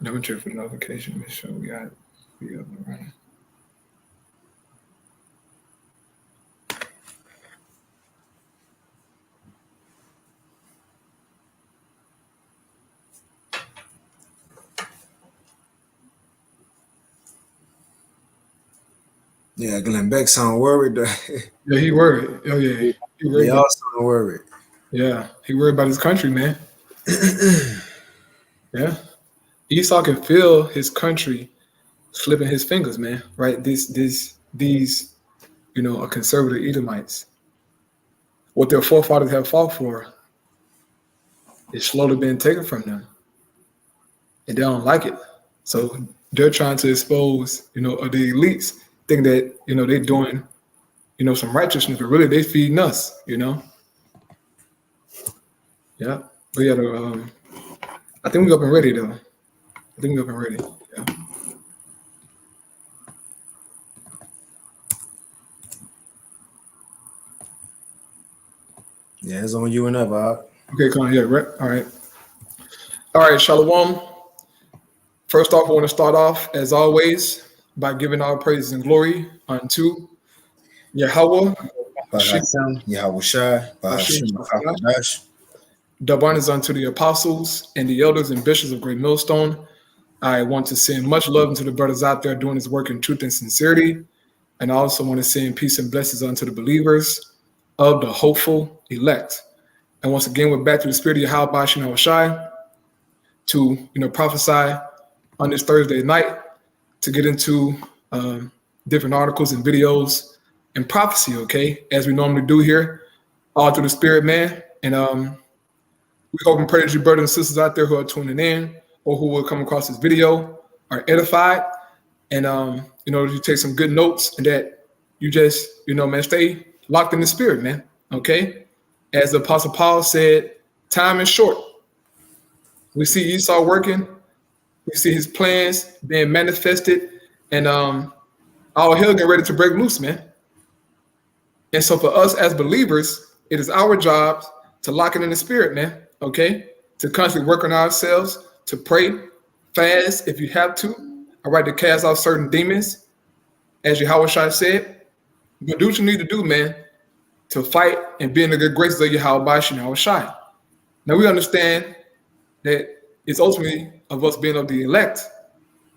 Double check for the notification. Make sure we got it. We up and running. Yeah, Glenn Beck sound worried. Yeah, he worried. Oh yeah, he worried. They all sound worried. Yeah, he worried about his country, man. Yeah, Esau can feel his country slipping his fingers, man. Right? These, conservative Edomites, what their forefathers have fought for, is slowly being taken from them, and they don't like it. So they're trying to expose, the elites think that they're doing, some righteousness, but really they feeding us, Yeah, but yeah, I think we're up and ready though. Yeah. Yeah, it's on you and up, Bob. Okay, come on, yeah, right. All right, Shalom. First off, I want to start off, as always, by giving our praises and glory unto Yahweh. Yahweh Shai, Dub honors unto the apostles and the elders and bishops of Great Millstone. I want to send much love unto the brothers out there doing this work in truth and sincerity. And I also want to send peace and blessings unto the believers of the hopeful elect. And once again, we're back to the spirit of Yahweh Shai to prophesy on this Thursday night, to get into different articles and videos and prophecy, okay, as we normally do here, all through the spirit, man. And we hope and pray that you brothers and sisters out there who are tuning in or who will come across this video are edified, and you take some good notes, and that you just man, stay locked in the spirit, man. Okay, as the Apostle Paul said, time is short. We see Esau working, we see his plans being manifested, and all hell getting ready to break loose, man. And so for us as believers, it is our job to lock it in the spirit, man. Okay, to constantly work on ourselves, to pray, fast if you have to, all right, to cast out certain demons, as Yahweh Shai said. But do what you need to do, man, to fight and be in the good graces of Yahweh Shai. Now we understand that it's ultimately of us being of the elect,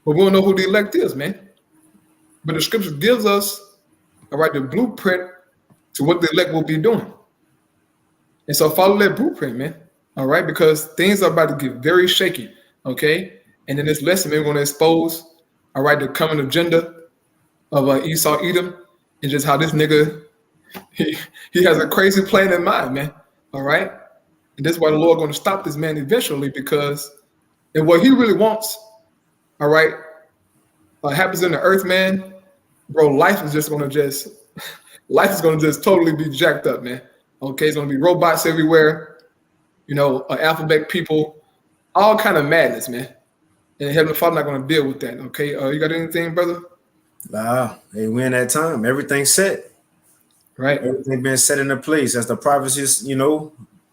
but we don't know who the elect is, man. But the scripture gives us, all right, the blueprint to what the elect will be doing. And so follow that blueprint, man. All right, because things are about to get very shaky, okay? And in this lesson, we're going to expose, all right, the coming agenda of Esau Edom, and just how this nigga, he has a crazy plan in mind, man. All right, and that's why the Lord going to stop this man eventually, because if what he really wants, all right, happens in the earth, man, bro, life is going to just totally be jacked up, man. Okay, it's going to be robots everywhere. Alphabet people, all kind of madness, man. And Heavenly Father not going to deal with that, okay? You got anything, brother? Nah, hey, we're in that time. Everything's set. Right. Everything been set into place as the prophecies,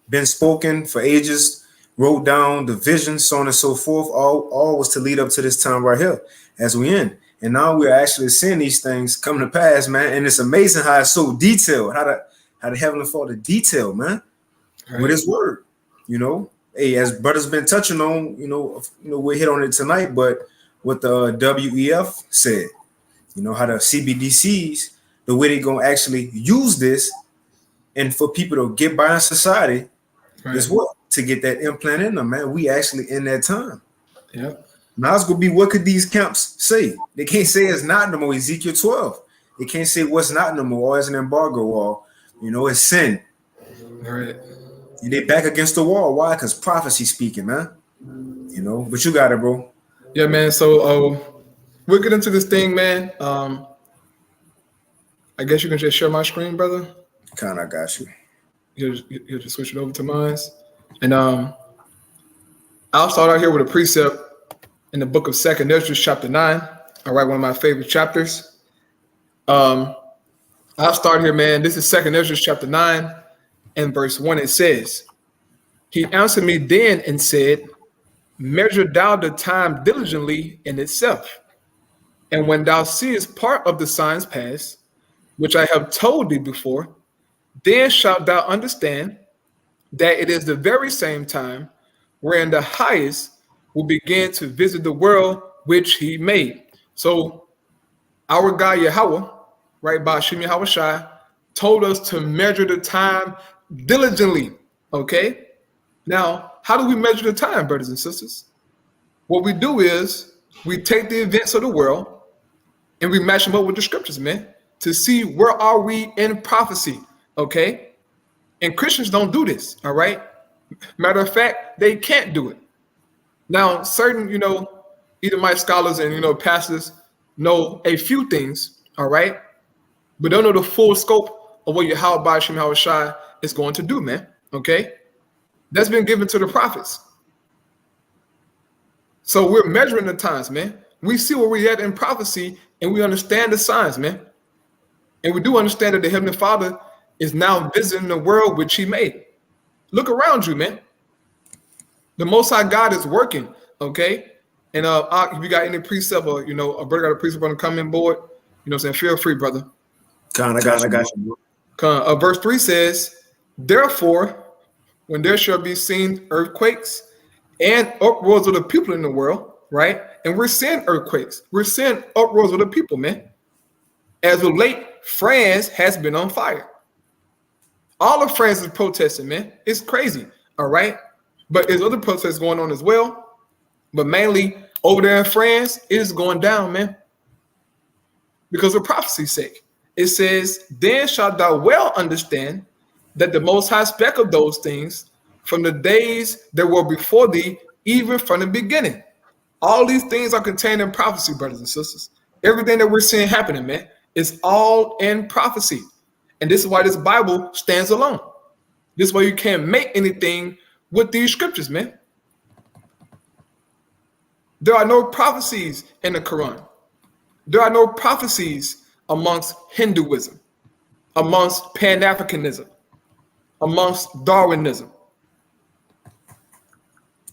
been spoken for ages, wrote down the vision, so on and so forth. All was to lead up to this time right here as we in. And now we're actually seeing these things come to pass, man. And it's amazing how it's so detailed, how the Heavenly Father detailed, man, right, with his word. Hey, as brothers been touching on, we'll hit on it tonight, but what the WEF said, how the CBDCs, the way they're going to actually use this and for people to get by in society, right, is what? To get that implant in them, man. We actually in that time. Yeah. Now it's going to be, what could these camps say? They can't say it's not no more Ezekiel 12. They can't say what's not no more, or it's an embargo, or, it's sin. All right. They back against the wall. Why? Because prophecy speaking, man. But you got it, bro. Yeah, man. So we'll get into this thing, man. I guess you can just share my screen, brother. Kind of got you. You'll just switch it over to mine. And I'll start out here with a precept in the book of 2nd Ezra, chapter 9. All right, one of my favorite chapters. I'll start here, man. This is 2nd Ezra, chapter 9. And verse 1, it says, "He answered me then and said, measure thou the time diligently in itself. And when thou seest part of the signs past, which I have told thee before, then shalt thou understand that it is the very same time wherein the highest will begin to visit the world which he made. So our God Yahweh, right, by Hashem Yahweh Shai, told us to measure the time diligently. Okay? Now, how do we measure the time, brothers and sisters? What we do is we take the events of the world and we match them up with the scriptures, man, to see where are we in prophecy. Okay? And Christians don't do this, all right? Matter of fact, they can't do it. Now, certain, Edomite scholars and, pastors know a few things, all right? But don't know the full scope of what Yahweh B'Shem Yahweh Shai is going to do, man, okay? That's been given to the prophets. So we're measuring the times, man. We see where we're at in prophecy, and we understand the signs, man. And we do understand that the Heavenly Father is now visiting the world which he made. Look around you, man. The Most High God is working, okay? And if you got any precept or, a brother got a precept on the comment board, feel free, brother. I got you. Verse 3 says, therefore, when there shall be seen earthquakes and uproars of the people in the world, right? And we're seeing earthquakes. We're seeing uproars of the people, man. As of late, France has been on fire. All of France is protesting, man. It's crazy, all right? But there's other protests going on as well. But mainly over there in France, it is going down, man. Because of prophecy's sake. It says, then shalt thou well understand that the Most High spake of those things from the days that were before thee, even from the beginning. All these things are contained in prophecy, brothers and sisters. Everything that we're seeing happening, man, is all in prophecy. And this is why this Bible stands alone. This is why you can't make anything with these scriptures, man. There are no prophecies in the Quran. There are no prophecies amongst Hinduism, amongst Pan-Africanism, amongst Darwinism.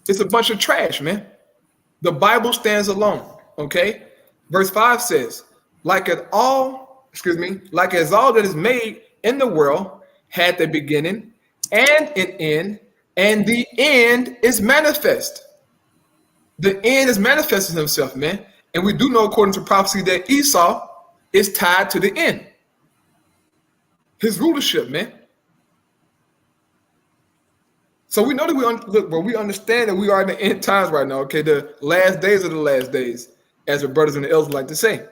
It's a bunch of trash, man. The Bible stands alone, okay? Verse 5 says, like as all that is made in the world had the beginning and an end, and the end is manifest. The end is manifesting himself, man. And we do know, according to prophecy, that Esau is tied to the end. His rulership, man. So we know that we understand that we are in the end times right now, okay? The last days of the last days, as the brothers and the elders like to say.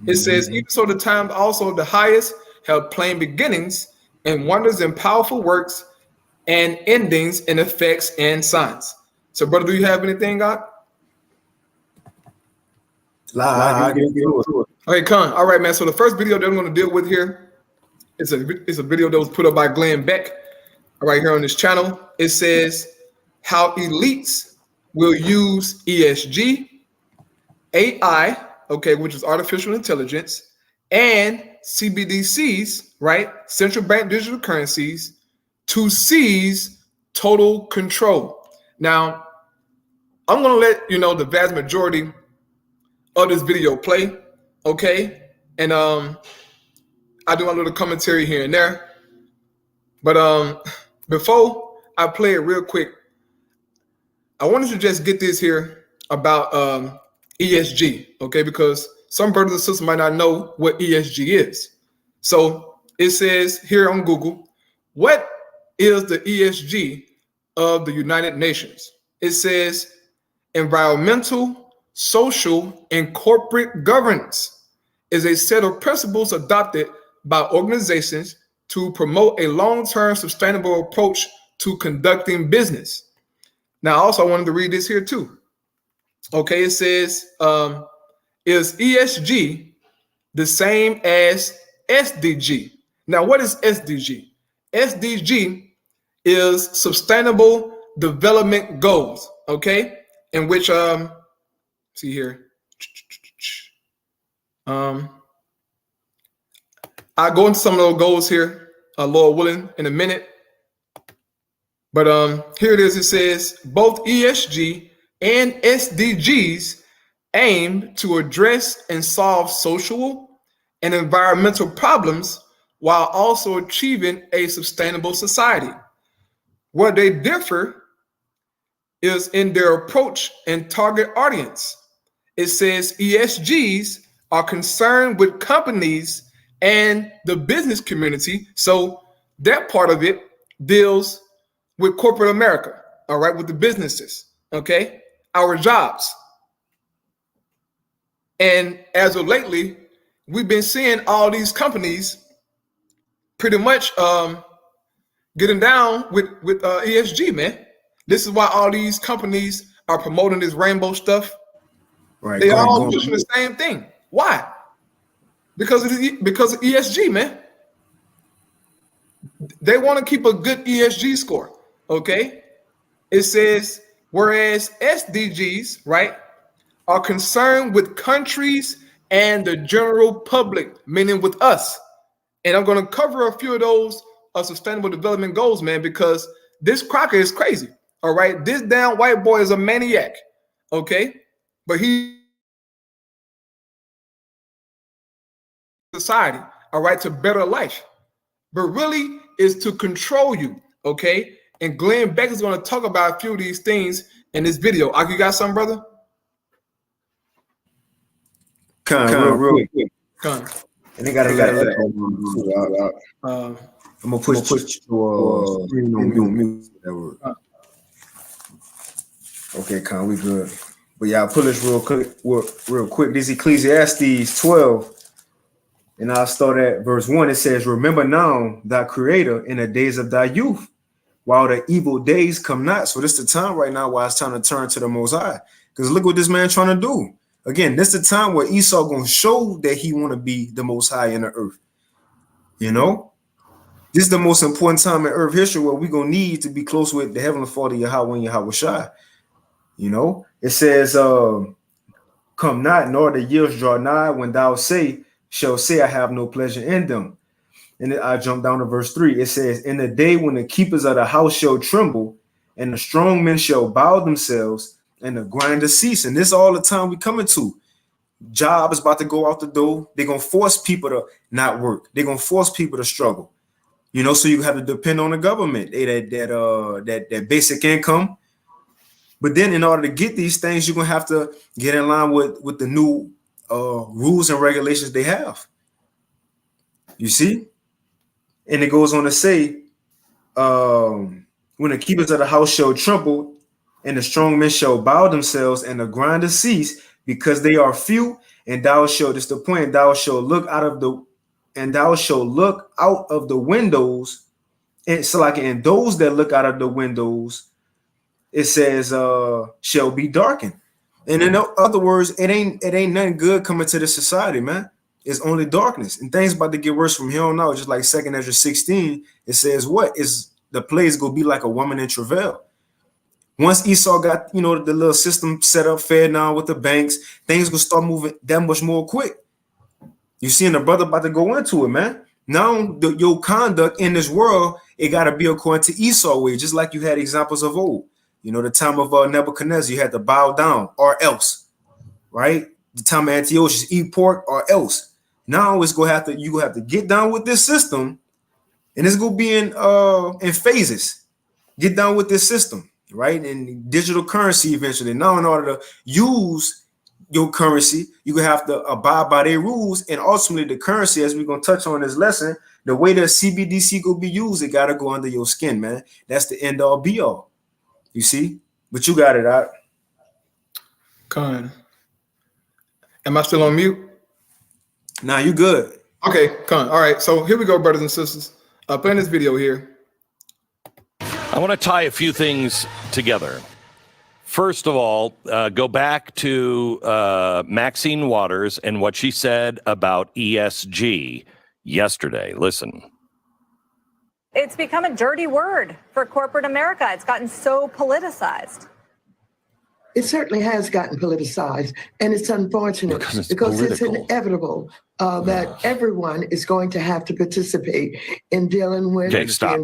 It says, even so the time also of the highest have plain beginnings and wonders and powerful works and endings and effects and signs. So, brother, do you have anything, God? Okay, Con. All right, man. So the first video that I'm going to deal with here is a video that was put up by Glenn Beck right here on this channel. It says how elites will use ESG, AI, okay, which is artificial intelligence, and CBDCs, right, central bank digital currencies, to seize total control. Now, I'm going to let the vast majority of this video play, okay? And I do a little commentary here and there. But before I play it real quick, I wanted to just get this here about ESG, okay? Because some brothers and sisters might not know what ESG is. So it says here on Google, what is the ESG of the United Nations? It says environmental, social, and corporate governance is a set of principles adopted by organizations to promote a long-term sustainable approach to conducting business. Now, also, I wanted to read this here too. Okay, it says, is ESG the same as SDG? Now, what is SDG? SDG is Sustainable Development Goals, okay? In which, see here. I'll go into some of those goals here, Lord willing, in a minute. But here it is. It says both ESG and SDGs aim to address and solve social and environmental problems while also achieving a sustainable society. Where they differ is in their approach and target audience. It says ESGs are concerned with companies and the business community. So that part of it deals with corporate America, all right, with the businesses, okay, our jobs. And as of lately, we've been seeing all these companies pretty much getting down with ESG, man. This is why all these companies are promoting this rainbow stuff. Right. They all pushing the same thing. Why? Because of ESG, man. They want to keep a good ESG score. Okay. It says, whereas SDGs, right, are concerned with countries and the general public, meaning with us. And I'm going to cover a few of those sustainable development goals, man, because this Crocker is crazy. All right. This damn white boy is a maniac. Okay. But he society, all right, to better life. But really is to control you. Okay. And Glenn Beck is going to talk about a few of these things in this video. You got something, brother? Real quick. And they got I'm gonna push to screen on mute. Okay, Con, we good. But yeah, I'll pull this real quick. This Ecclesiastes 12. And I'll start at verse 1. It says, remember now thy creator in the days of thy youth, while the evil days come not. So this is the time right now while it's time to turn to the Most High. Because look what this man trying to do. Again, this is the time where Esau going to show that he want to be the Most High in the earth. You know? This is the most important time in earth history where we're going to need to be close with the Heavenly Father, Yahweh and Yahweh Shai. You know? It says, come not, nor the years draw nigh, when thou shall say, I have no pleasure in them. And then I jump down to verse 3. It says, in the day when the keepers of the house shall tremble, and the strong men shall bow themselves, and the grinder cease. And this all the time we coming to. Job is about to go out the door. They're going to force people to not work. They're going to force people to struggle. You know, so you have to depend on the government, that basic income. But then in order to get these things, you're going to have to get in line with the new rules and regulations they have. You see? And it goes on to say, when the keepers of the house shall tremble, and the strong men shall bow themselves, and the grinder cease, because they are few, and thou shalt, this the point, thou shalt look out of the windows, and so like in those that look out of the windows, it says shall be darkened. And in other words, it ain't nothing good coming to this society, man. It's only darkness, and things about to get worse from here on out. Just like 2nd Ezra 16, it says what is the place gonna be like a woman in travail. Once Esau got, the little system set up, fair now with the banks, things gonna start moving that much more quick. You seeing the brother about to go into it, man. Now your conduct in this world, it gotta be according to Esau way, just like you had examples of old. The time of Nebuchadnezzar, you had to bow down or else, right? The time of Antiochus, eat pork or else. Now it's gonna have to get down with this system, and it's gonna be in phases. Get down with this system, right? And digital currency eventually. Now, in order to use your currency, you're gonna have to abide by their rules, and ultimately the currency, as we're gonna touch on this lesson, the way the CBDC gonna be used, it gotta go under your skin, man. That's the end all be all. You see? But you got it out. Con. Am I still on mute? Nah, you good. Okay, Con. All right. So here we go, brothers and sisters. Playing this video here. I want to tie a few things together. First of all, go back to Maxine Waters and what she said about ESG yesterday. Listen. It's become a dirty word for corporate America. It's gotten so politicized. It certainly has gotten politicized, and it's unfortunate because it's inevitable that everyone is going to have to participate in dealing with. Okay, stop.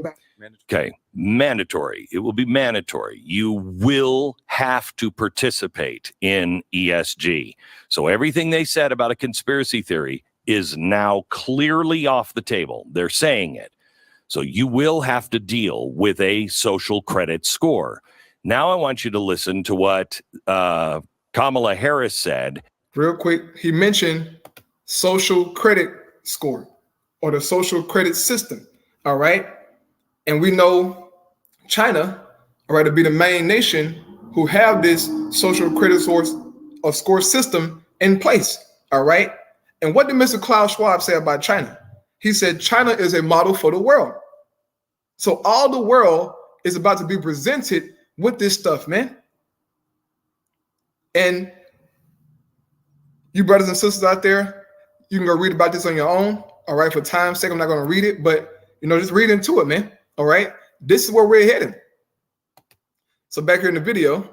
Okay, mandatory. It will be mandatory. You will have have to participate in ESG. So everything they said about a conspiracy theory is now clearly off the table. They're saying it. So you will have to deal with a social credit score. Now I want you to listen to what Kamala Harris said. Real quick, he mentioned social credit score or the social credit system. All right. And we know China, all right, to be the main nation who have this social credit score system in place. All right. And what did Mr. Klaus Schwab say about China? He said China is a model for the world. So all the world is about to be presented with this stuff, man. And you brothers and sisters out there, you can go read about this on your own. All right, for time's sake, I'm not going to read it, but just read into it, man. All right, this is where we're heading. So back here in the video.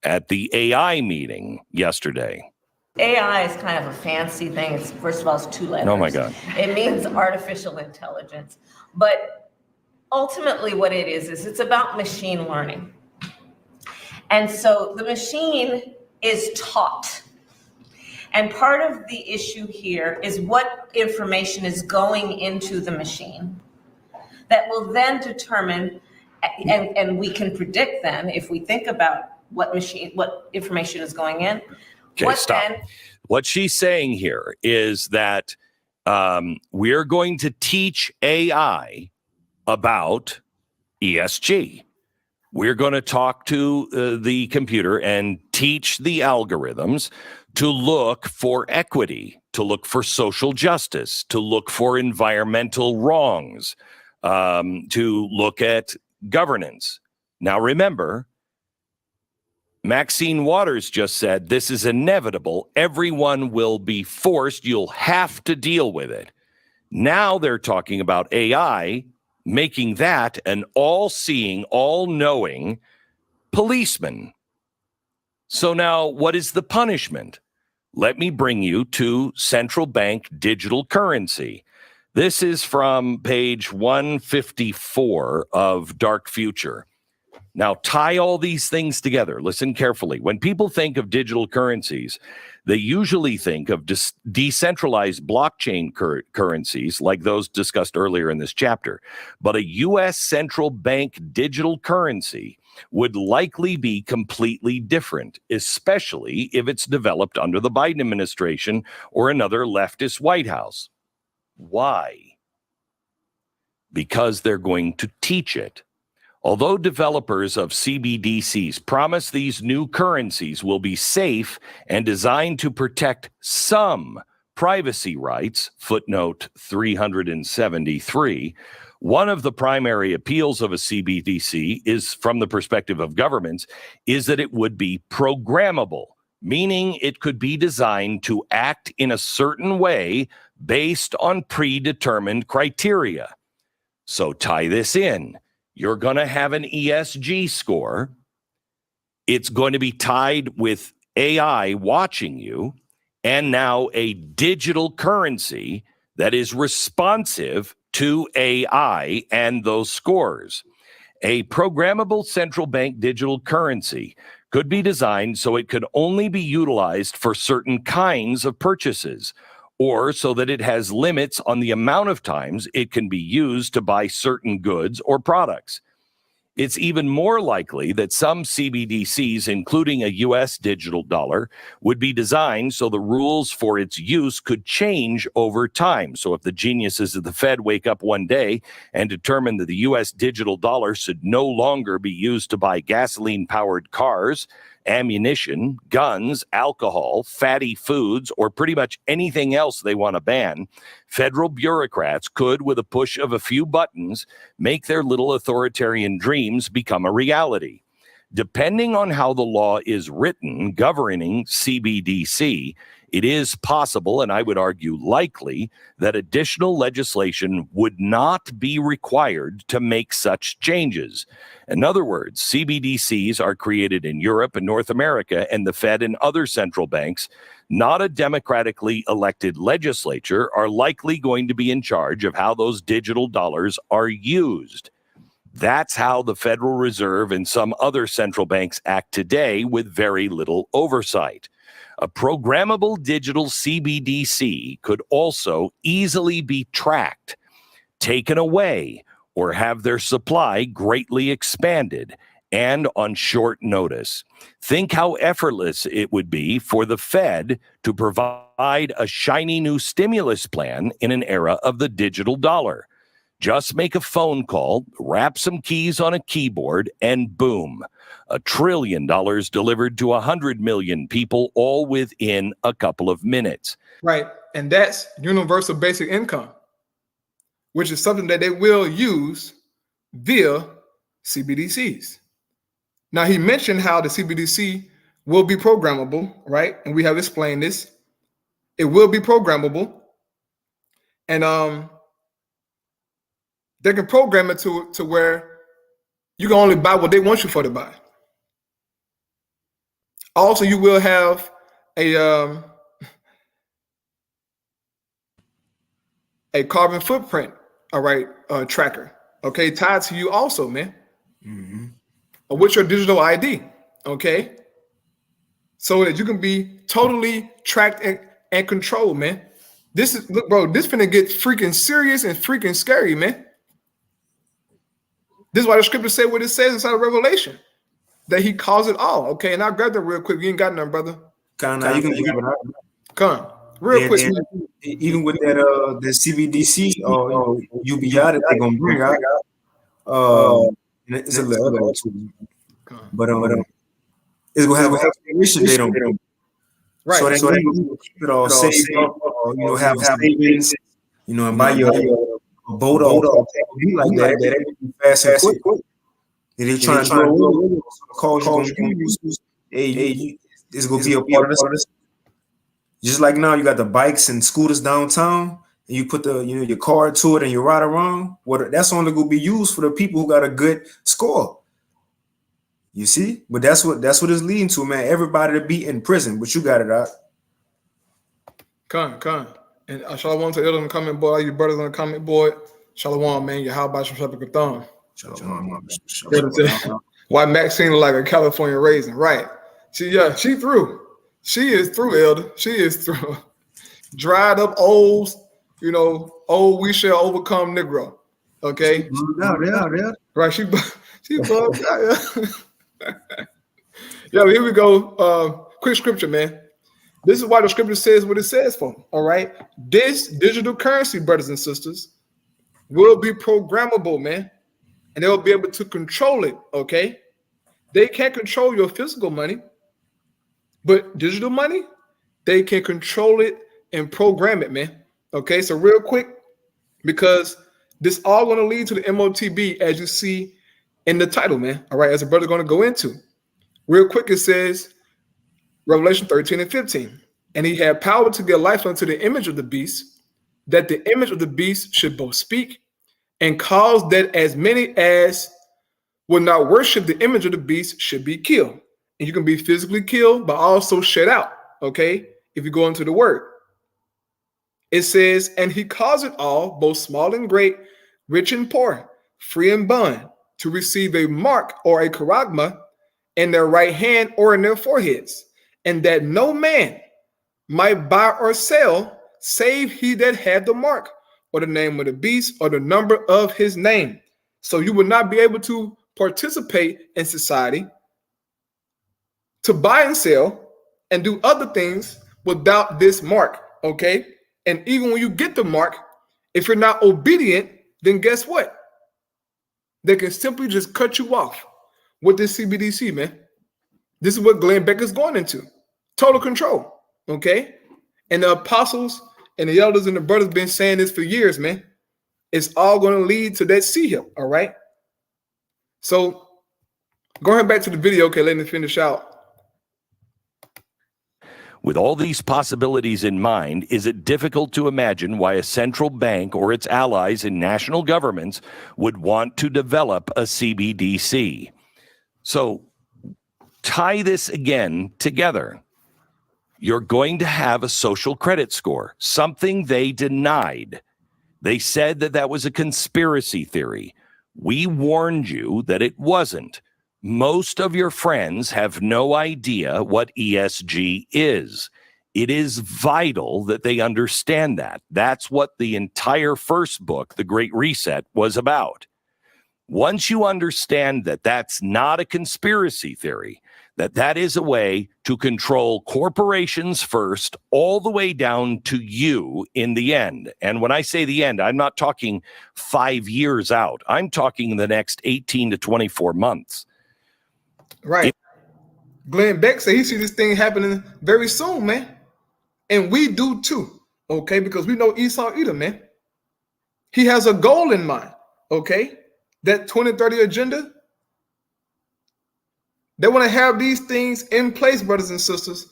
At the AI meeting yesterday. AI is kind of a fancy thing. It's, first of all, it's 2 letters. Oh my God. It means artificial intelligence. But ultimately what it is it's about machine learning. And so the machine is taught. And part of the issue here is what information is going into the machine that will then determine, and we can predict then, if we think about what information is going in. Okay, stop. What she's saying here is that we're going to teach AI about ESG. We're going to talk to the computer and teach the algorithms to look for equity, to look for social justice, to look for environmental wrongs, to look at governance. Now, remember, Maxine Waters just said this is inevitable. Everyone will be forced. You'll have to deal with it. Now they're talking about AI making that an all-seeing, all-knowing policeman. So now what is the punishment? Let me bring you to central bank digital currency. This is from page 154 of Dark Future. Now, tie all these things together. Listen carefully. When people think of digital currencies, they usually think of decentralized blockchain currencies like those discussed earlier in this chapter. But a U.S. central bank digital currency would likely be completely different, especially if it's developed under the Biden administration or another leftist White House. Why? Because they're going to teach it. Although developers of CBDCs promise these new currencies will be safe and designed to protect some privacy rights, footnote 373, one of the primary appeals of a CBDC is, from the perspective of governments, is that it would be programmable, meaning it could be designed to act in a certain way based on predetermined criteria. So tie this in. You're going to have an ESG score. It's going to be tied with AI watching you, and now a digital currency that is responsive to AI and those scores. A programmable central bank digital currency could be designed so it could only be utilized for certain kinds of purchases, or so that it has limits on the amount of times it can be used to buy certain goods or products. It's even more likely that some CBDCs, including a U.S. digital dollar, would be designed so the rules for its use could change over time. So if the geniuses of the Fed wake up one day and determine that the U.S. digital dollar should no longer be used to buy gasoline-powered cars, ammunition, guns, alcohol, fatty foods, or pretty much anything else they want to ban, federal bureaucrats could, with a push of a few buttons, make their little authoritarian dreams become a reality. Depending on how the law is written governing CBDC, it is possible, and I would argue likely, that additional legislation would not be required to make such changes. In other words, CBDCs are created in Europe and North America, and the Fed and other central banks, not a democratically elected legislature, are likely going to be in charge of how those digital dollars are used. That's how the Federal Reserve and some other central banks act today with very little oversight. A programmable digital CBDC could also easily be tracked, taken away, or have their supply greatly expanded, and on short notice. Think how effortless it would be for the Fed to provide a shiny new stimulus plan in an era of the digital dollar. Just make a phone call, wrap some keys on a keyboard, and boom, $1 trillion delivered to 100 million people, all within a couple of minutes. Right. And that's universal basic income, which is something that they will use via CBDCs. Now, he mentioned how the CBDC will be programmable, right? And we have explained this. It will be programmable. And they can program it to where you can only buy what they want you for to buy. Also, you will have a carbon footprint, all right, tracker, okay, tied to you also, man. Mm-hmm. With your digital ID, okay? So that you can be totally tracked and controlled, man. This is, look, bro, this finna get freaking serious and freaking scary, man. This is why the scripture say what it says inside of Revelation, that he calls it all, okay? And I'll grab that real quick. You ain't got nothing, brother. Come Real quick. And even with that the CBDC or UBI that they're gonna bring out, it's a little other one too. But it's gonna have a expiration date on it. Right. So they can keep it all safe, have savings, and buy your boat or be like that. They can be fast and quick. They're trying to cause you. It's gonna be a part of this. Just like now, you got the bikes and scooters downtown, and you put your card to it and you ride around. Well, that's only gonna be used for the people who got a good score. You see, but that's what it's leading to, man. Everybody to be in prison, but you got it out. Con. And shalom to Elder in the comment board, all you brothers on the comment board. Shalom, man. How about your thumb? Why Maxine look like a California raisin? Right. She through. She is through, Elder. She is through. Dried up old, old we shall overcome Negro. Okay. Yeah. Right. She bugged out. Yeah, here we go. Quick scripture, man. This is why the scripture says what it says for. All right. This digital currency, brothers and sisters, will be programmable, man. And they'll be able to control it. Okay. They can't control your physical money, but digital money, they can control it and program it, man. Okay. So real quick, because this all going to lead to the MOTB, as you see in the title, man. All right. As the brother going to go into. Real quick, it says, Revelation 13 and 15. And he had power to give life unto the image of the beast, that the image of the beast should both speak and cause that as many as will not worship the image of the beast should be killed. And you can be physically killed, but also shut out, okay, if you go into the word. It says, and he caused it all, both small and great, rich and poor, free and bond, to receive a mark or a charagma in their right hand or in their foreheads, and that no man might buy or sell, save he that had the mark, or the name of the beast, or the number of his name. So you will not be able to participate in society, to buy and sell, and do other things without this mark, okay? And even when you get the mark, if you're not obedient, then guess what? They can simply just cut you off with this CBDC, man. This is what Glenn Becker's going into. Total control, okay? And the apostles and the elders and the brothers been saying this for years, man. It's all going to lead to that sea hill, all right? So going back to the video, okay, let me finish out. With all these possibilities in mind, is it difficult to imagine why a central bank or its allies in national governments would want to develop a CBDC? So tie this again together. You're going to have a social credit score, something they denied. They said that was a conspiracy theory. We warned you that it wasn't. Most of your friends have no idea what ESG is. It is vital that they understand that. That's what the entire first book, The Great Reset, was about. Once you understand that that's not a conspiracy theory, that is a way to control corporations first, all the way down to you in the end. And when I say the end, I'm not talking 5 years out. I'm talking the next 18 to 24 months. Right. Glenn Beck said he sees this thing happening very soon, man. And we do too, okay? Because we know Esau Edom, man. He has a goal in mind, okay? That 2030 agenda. They want to have these things in place, brothers and sisters,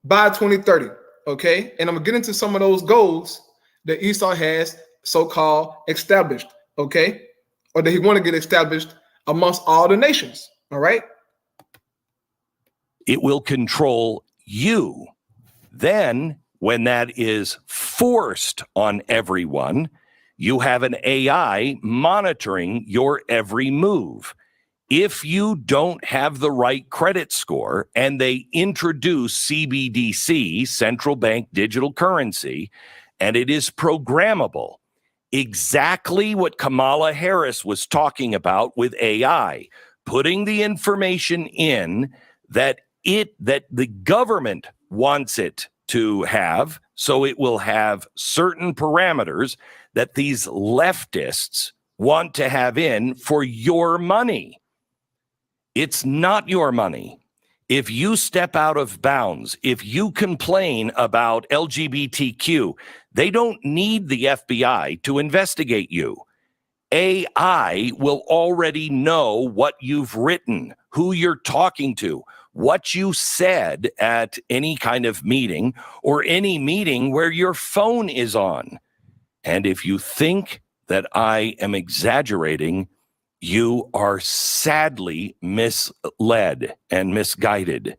by 2030, okay? And I'm going to get into some of those goals that Esau has so-called established, okay? Or that he want to get established amongst all the nations, all right? It will control you. Then, when that is forced on everyone, you have an AI monitoring your every move. If you don't have the right credit score and they introduce CBDC, central bank digital currency, and it is programmable, exactly what Kamala Harris was talking about with AI, putting the information in that the government wants it to have, so it will have certain parameters that these leftists want to have in for your money. It's not your money. If you step out of bounds, if you complain about LGBTQ, they don't need the FBI to investigate you. AI will already know what you've written, who you're talking to, what you said at any kind of meeting or any meeting where your phone is on. And if you think that I am exaggerating, you are sadly misled and misguided.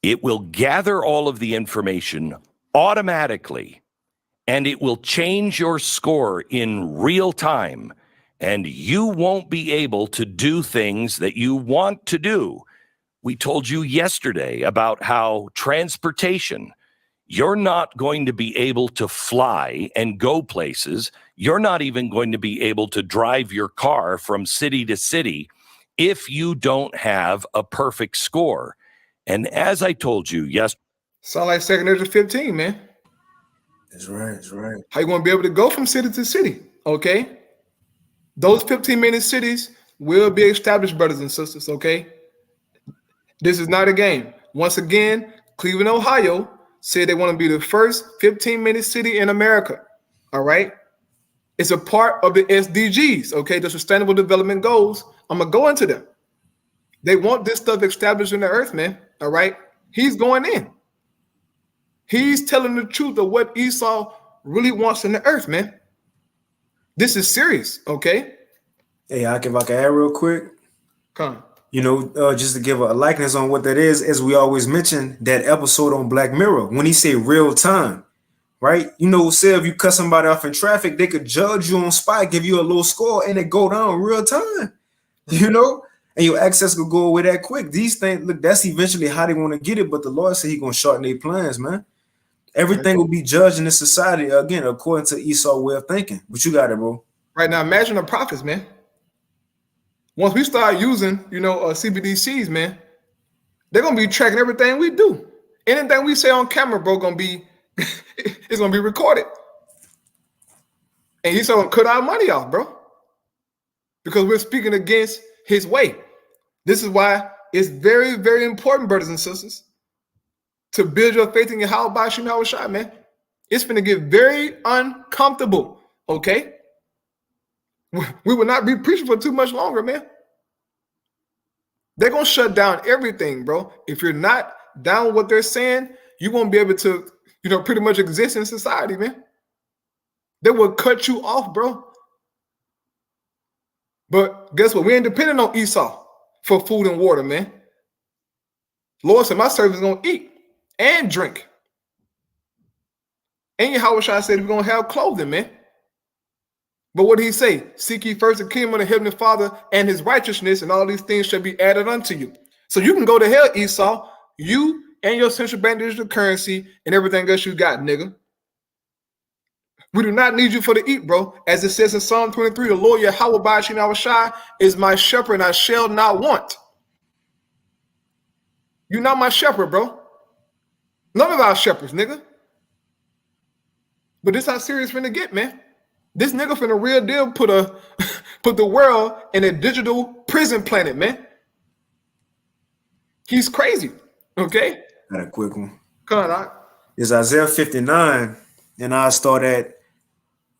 It will gather all of the information automatically, and it will change your score in real time, and you won't be able to do things that you want to do. We told you yesterday about how transportation, you're not going to be able to fly and go places. You're not even going to be able to drive your car from city to city if you don't have a perfect score. And as I told you, yes. Sound like second nature 15, man. That's right. That's right. How you going to be able to go from city to city, okay? Those 15-minute cities will be established, brothers and sisters, okay? This is not a game. Once again, Cleveland, Ohio said they want to be the first 15-minute city in America, all right? It's a part of the SDGs, okay? The Sustainable Development Goals. I'm going to go into them. They want this stuff established in the earth, man, all right? He's going in. He's telling the truth of what Esau really wants in the earth, man. This is serious, okay? Hey, if I can add real quick. Come on. You know, just to give a likeness on what that is, as we always mention, that episode on Black Mirror, when he say real time, right? You know, say if you cut somebody off in traffic, they could judge you on spot, give you a low score, and it go down real time, you know? And your access could go away that quick. These things, look, that's eventually how they want to get it, but the Lord said he's going to shorten their plans, man. Everything will be judged in this society, again, according to Esau's way of thinking. But you got it, bro. Right now, imagine the prophets, man. Once we start using, CBDCs, man, they're going to be tracking everything we do. Anything we say on camera, bro, it's going to be recorded. And he's going to cut our money off, bro, because we're speaking against his way. This is why it's very, very important, brothers and sisters, to build your faith in your Yahweh, man. It's going to get very uncomfortable, okay? We will not be preaching for too much longer, man. They're going to shut down everything, bro. If you're not down with what they're saying, you won't be able to, pretty much exist in society, man. They will cut you off, bro. But guess what? We ain't dependent on Esau for food and water, man. Lord said, my servants going to eat and drink. And Yahweh said we're going to have clothing, man. But what did he say? Seek ye first the kingdom of the heavenly Father and his righteousness, and all these things shall be added unto you. So you can go to hell, Esau, you and your central bank digital currency and everything else you got, nigga. We do not need you for the eat, bro. As it says in Psalm 23, the Lord Yahweh Ba'ashin Awashai is my shepherd, and I shall not want. You're not my shepherd, bro. None of our shepherds, nigga. But this how serious finna get, man. This nigga finna real deal put the world in a digital prison planet, man. He's crazy. Okay? Got a quick one. Come on, out. It's Isaiah 59, and I'll start at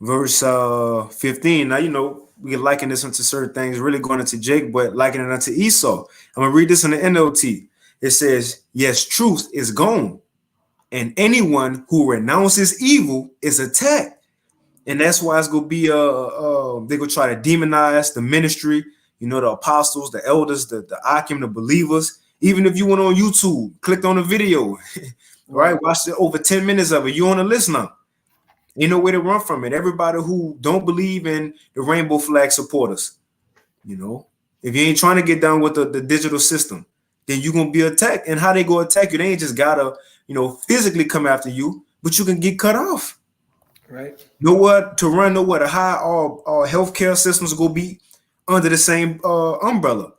verse 15. Now, you know, we can liken this into certain things, really going into Jake, but likening it unto Esau. I'm going to read this in the NLT. It says, yes, truth is gone, and anyone who renounces evil is attacked. And that's why it's going to be, they're going to try to demonize the ministry, you know, the apostles, the elders, the Akim, the believers. Even if you went on YouTube, clicked on the video, right? Watched it over 10 minutes of it. You on the list now. Ain't no way to run from it. Everybody who don't believe in the rainbow flag supporters, you know, if you ain't trying to get down with the digital system, then you're going to be attacked. And how they go attack you, they ain't just got to, you know, physically come after you, but you can get cut off. Right. Know what? To run, know what? A high all healthcare systems will be under the same umbrella.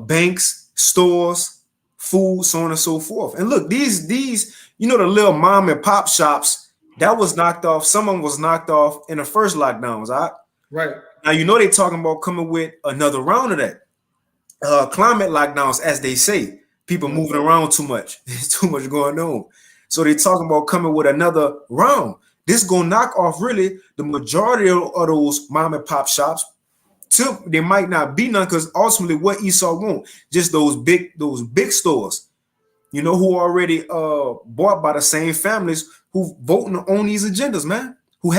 Banks, stores, food, so on and so forth. And look, these, you know, the little mom and pop shops, that was knocked off. Some of them was knocked off in the first lockdowns. Right. Now, you know, they talking about coming with another round of that. Climate lockdowns, as they say. People moving around too much. There's too much going on. So they talking about coming with another round. This gonna knock off really the majority of those mom and pop shops. Till there might not be none, because ultimately what Esau want, just those big stores, you know, who already bought by the same families who voting on these agendas, man, who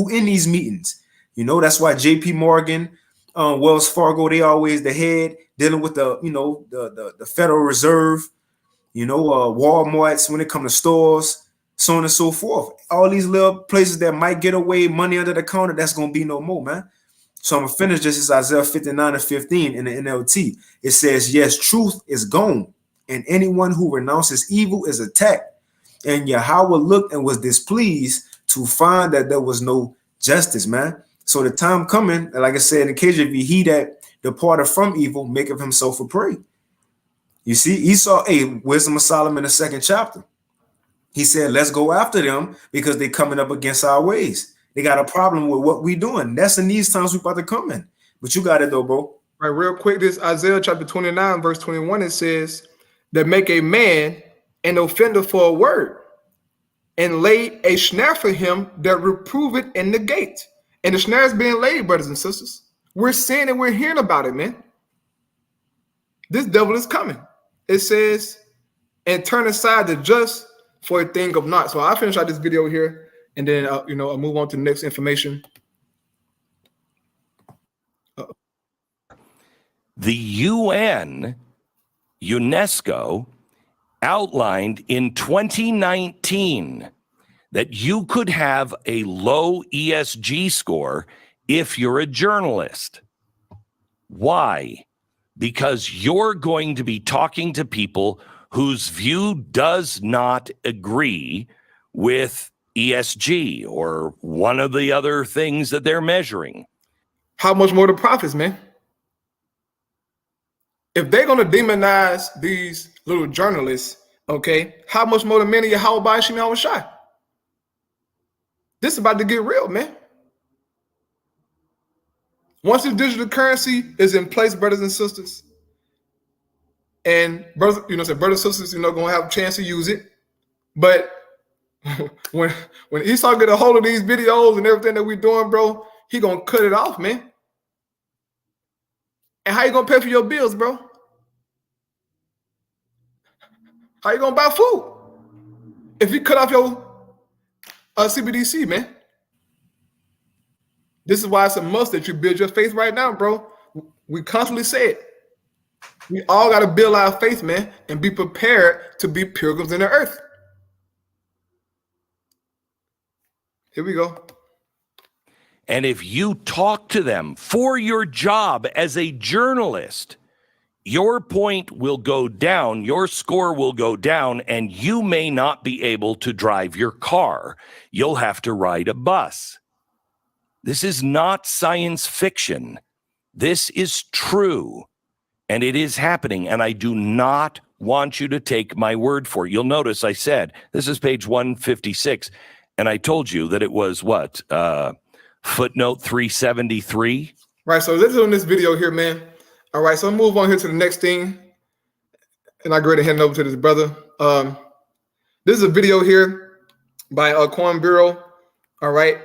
in these meetings. You know, that's why JP Morgan, Wells Fargo, they always the head dealing with the, you know, the Federal Reserve, you know, Walmart's when it comes to stores, so on and so forth. All these little places that might get away money under the counter, that's gonna be no more, man. So I'm gonna finish this. Is Isaiah 59 and 15 in the NLT. It says, yes, truth is gone, and anyone who renounces evil is attacked. And Yahweh looked and was displeased to find that there was no justice, man. So the time coming, like I said, in KJV, he that departed from evil maketh himself a prey. You see, Esau, Wisdom of Solomon, the 2nd chapter. He said, let's go after them because they're coming up against our ways. They got a problem with what we doing. That's in these times we about to come in. But you got it though, bro. Right, real quick, this Isaiah chapter 29, verse 21, it says, that make a man an offender for a word, and lay a snare for him that reprove it in the gate. And the snare is being laid, brothers and sisters. We're seeing and we're hearing about it, man. This devil is coming. It says, and turn aside the just for a thing of naught. So I'll finish out this video here, and then you know, I'll move on to the next information. The UNESCO outlined in 2019 that you could have a low ESG score if you're a journalist. Why? Because you're going to be talking to people whose view does not agree with ESG or one of the other things that they're measuring. How much more the prophets, man? If they're going to demonize these little journalists, okay, how much more the men of Yahweh Ba'ashin Awashai? This is about to get real, man. Once the digital currency is in place, brothers and sisters, and brothers, you know, brothers and sisters, you know, gonna have a chance to use it. But when Esau get a hold of these videos and everything that we're doing, bro, he gonna cut it off, man. And how you gonna pay for your bills, bro? How you gonna buy food if you cut off your CBDC, man? This is why it's a must that you build your faith right now, bro. We constantly say it. We all got to build our faith, man, and be prepared to be pilgrims in the earth. Here we go. And if you talk to them for your job as a journalist, your point will go down, your score will go down, and you may not be able to drive your car. You'll have to ride a bus. This is not science fiction. This is true, and it is happening, and I do not want you to take my word for it. You'll notice I said, this is page 156, and I told you that it was what? Footnote 373? Right, so this is on this video here, man. All right, so I'll move on here to the next thing, and I go ahead and hand it over to this brother. This is a video here by Corn Bureau. All right,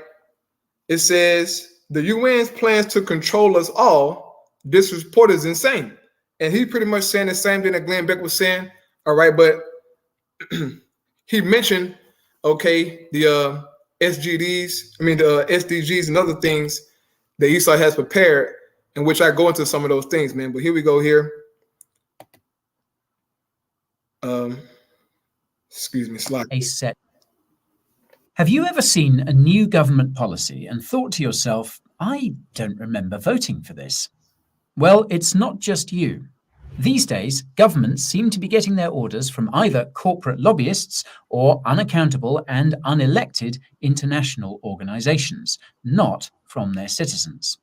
it says, the UN's plans to control us all, this report is insane. And he pretty much saying the same thing that Glenn Beck was saying. All right, but he mentioned, okay, the SDGs and other things that Esau has prepared, in which I go into some of those things, man. But here we go here. Excuse me, slide. A set. Have you ever seen a new government policy and thought to yourself, I don't remember voting for this? Well, it's not just you. These days, governments seem to be getting their orders from either corporate lobbyists or unaccountable and unelected international organizations, not from their citizens.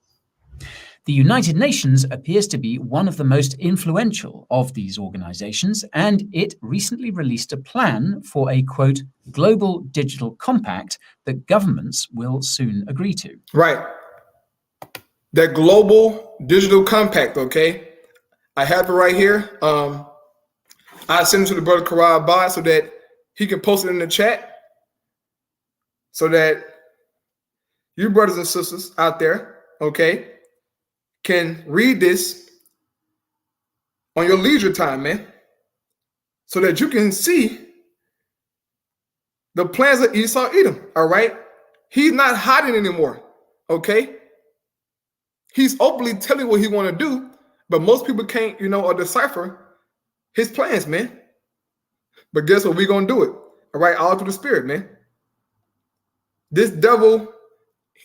The United Nations appears to be one of the most influential of these organizations, and it recently released a plan for a, quote, global digital compact that governments will soon agree to. Right. That global digital compact, okay? I have it right here. I send it to the brother Karai Bond so that he can post it in the chat so that you brothers and sisters out there, okay, can read this on your leisure time, man, so that you can see the plans of Esau Edom, all right? He's not hiding anymore, okay? He's openly telling what he want to do, but most people can't, or decipher his plans, man. But guess what? We're going to do it, all right? All through the spirit, man. This devil,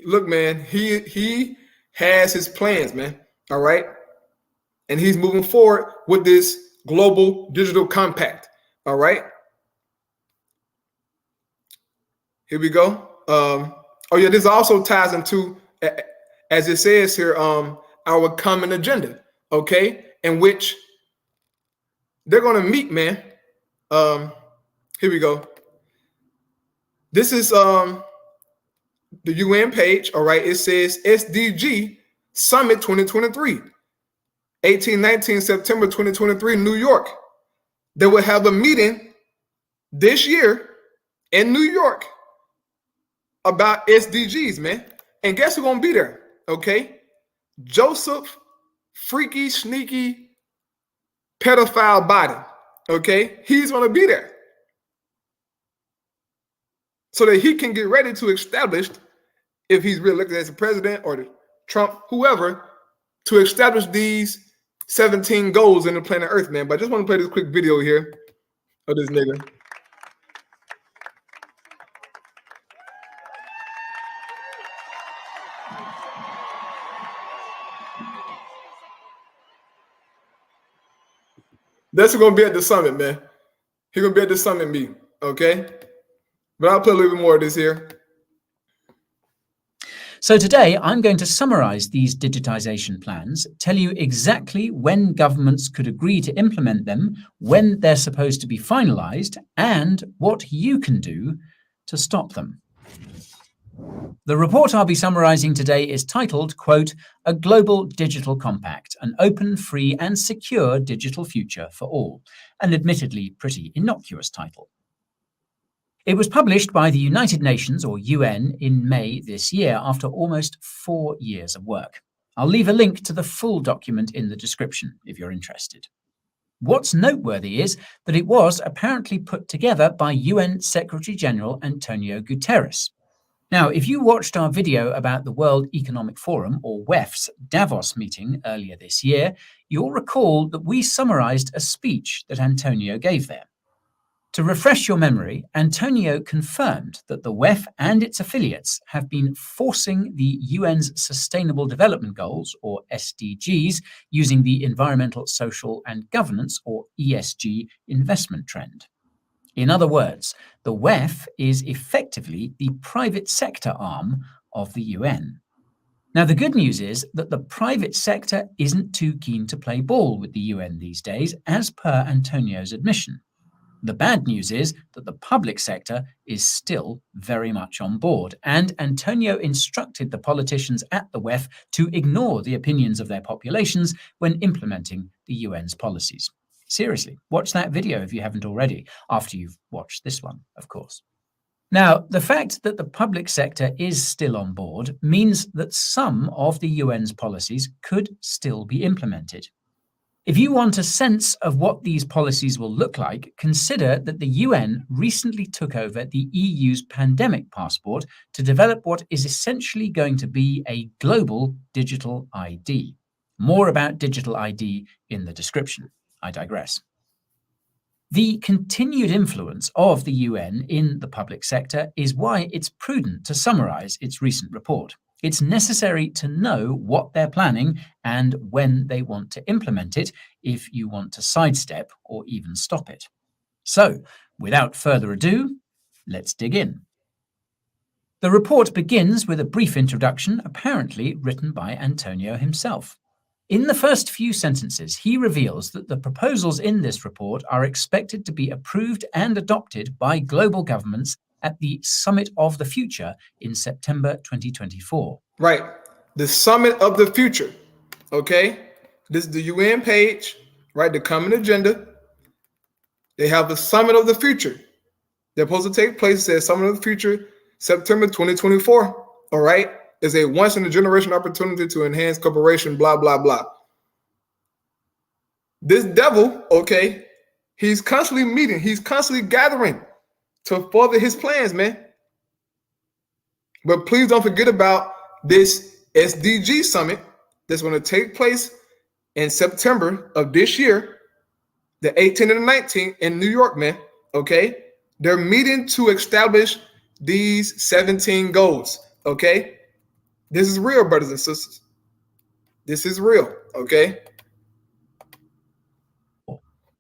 look, man, he has his plans, man, all right? And he's moving forward with this global digital compact, all right? Here we go. Oh, yeah, this also ties into, as it says here, our common agenda, okay? In which they're going to meet, man. Here we go. This is the UN page, all right? It says SDG Summit 2023, 18-19 September 2023, New York. They will have a meeting this year in New York about SDGs, man. And guess who's going to be there, okay? Joseph Freaky Sneaky Pedophile Biden, okay? He's going to be there so that he can get ready to establish, if he's reelected as a president or Trump, whoever, to establish these 17 goals in the planet Earth, man. But I just want to play this quick video here of this nigga. That's who's going to be at the summit, man. He's going to be at the summit meeting, okay? But I'll play a little bit more of this here. So today, I'm going to summarize these digitization plans, tell you exactly when governments could agree to implement them, when they're supposed to be finalized, and what you can do to stop them. The report I'll be summarizing today is titled, quote, A Global Digital Compact, an open, free, and secure digital future for all, an admittedly pretty innocuous title. It was published by the United Nations, or UN, in May this year after almost 4 years of work. I'll leave a link to the full document in the description if you're interested. What's noteworthy is that it was apparently put together by UN Secretary-General Antonio Guterres. Now, if you watched our video about the World Economic Forum, or WEF's, Davos meeting earlier this year, you'll recall that we summarized a speech that Antonio gave there. To refresh your memory, Antonio confirmed that the WEF and its affiliates have been forcing the UN's Sustainable Development Goals, or SDGs, using the Environmental, Social and Governance, or ESG, investment trend. In other words, the WEF is effectively the private sector arm of the UN. Now, the good news is that the private sector isn't too keen to play ball with the UN these days, as per Antonio's admission. The bad news is that the public sector is still very much on board, and Antonio instructed the politicians at the WEF to ignore the opinions of their populations when implementing the UN's policies. Seriously, watch that video if you haven't already, after you've watched this one, of course. Now, the fact that the public sector is still on board means that some of the UN's policies could still be implemented. If you want a sense of what these policies will look like, consider that the UN recently took over the EU's pandemic passport to develop what is essentially going to be a global digital ID. More about digital ID in the description. I digress. The continued influence of the UN in the public sector is why it's prudent to summarize its recent report. It's necessary to know what they're planning and when they want to implement it if you want to sidestep or even stop it. So, without further ado, let's dig in. The report begins with a brief introduction, apparently written by Antonio himself. In the first few sentences, he reveals that the proposals in this report are expected to be approved and adopted by global governments at the Summit of the Future in September 2024. Right. The Summit of the Future. Okay. This is the UN page, right? The common agenda. They have the Summit of the Future. They're supposed to take place at Summit of the Future, September 2024. All right. It's a once in a generation opportunity to enhance cooperation, blah, blah, blah. This devil, okay, he's constantly meeting, he's constantly gathering to further his plans, man. But please don't forget about this SDG summit that's going to take place in September of this year, the 18th and the 19th in New York, man. Okay. They're meeting to establish these 17 goals. Okay. This is real, brothers and sisters. This is real. Okay.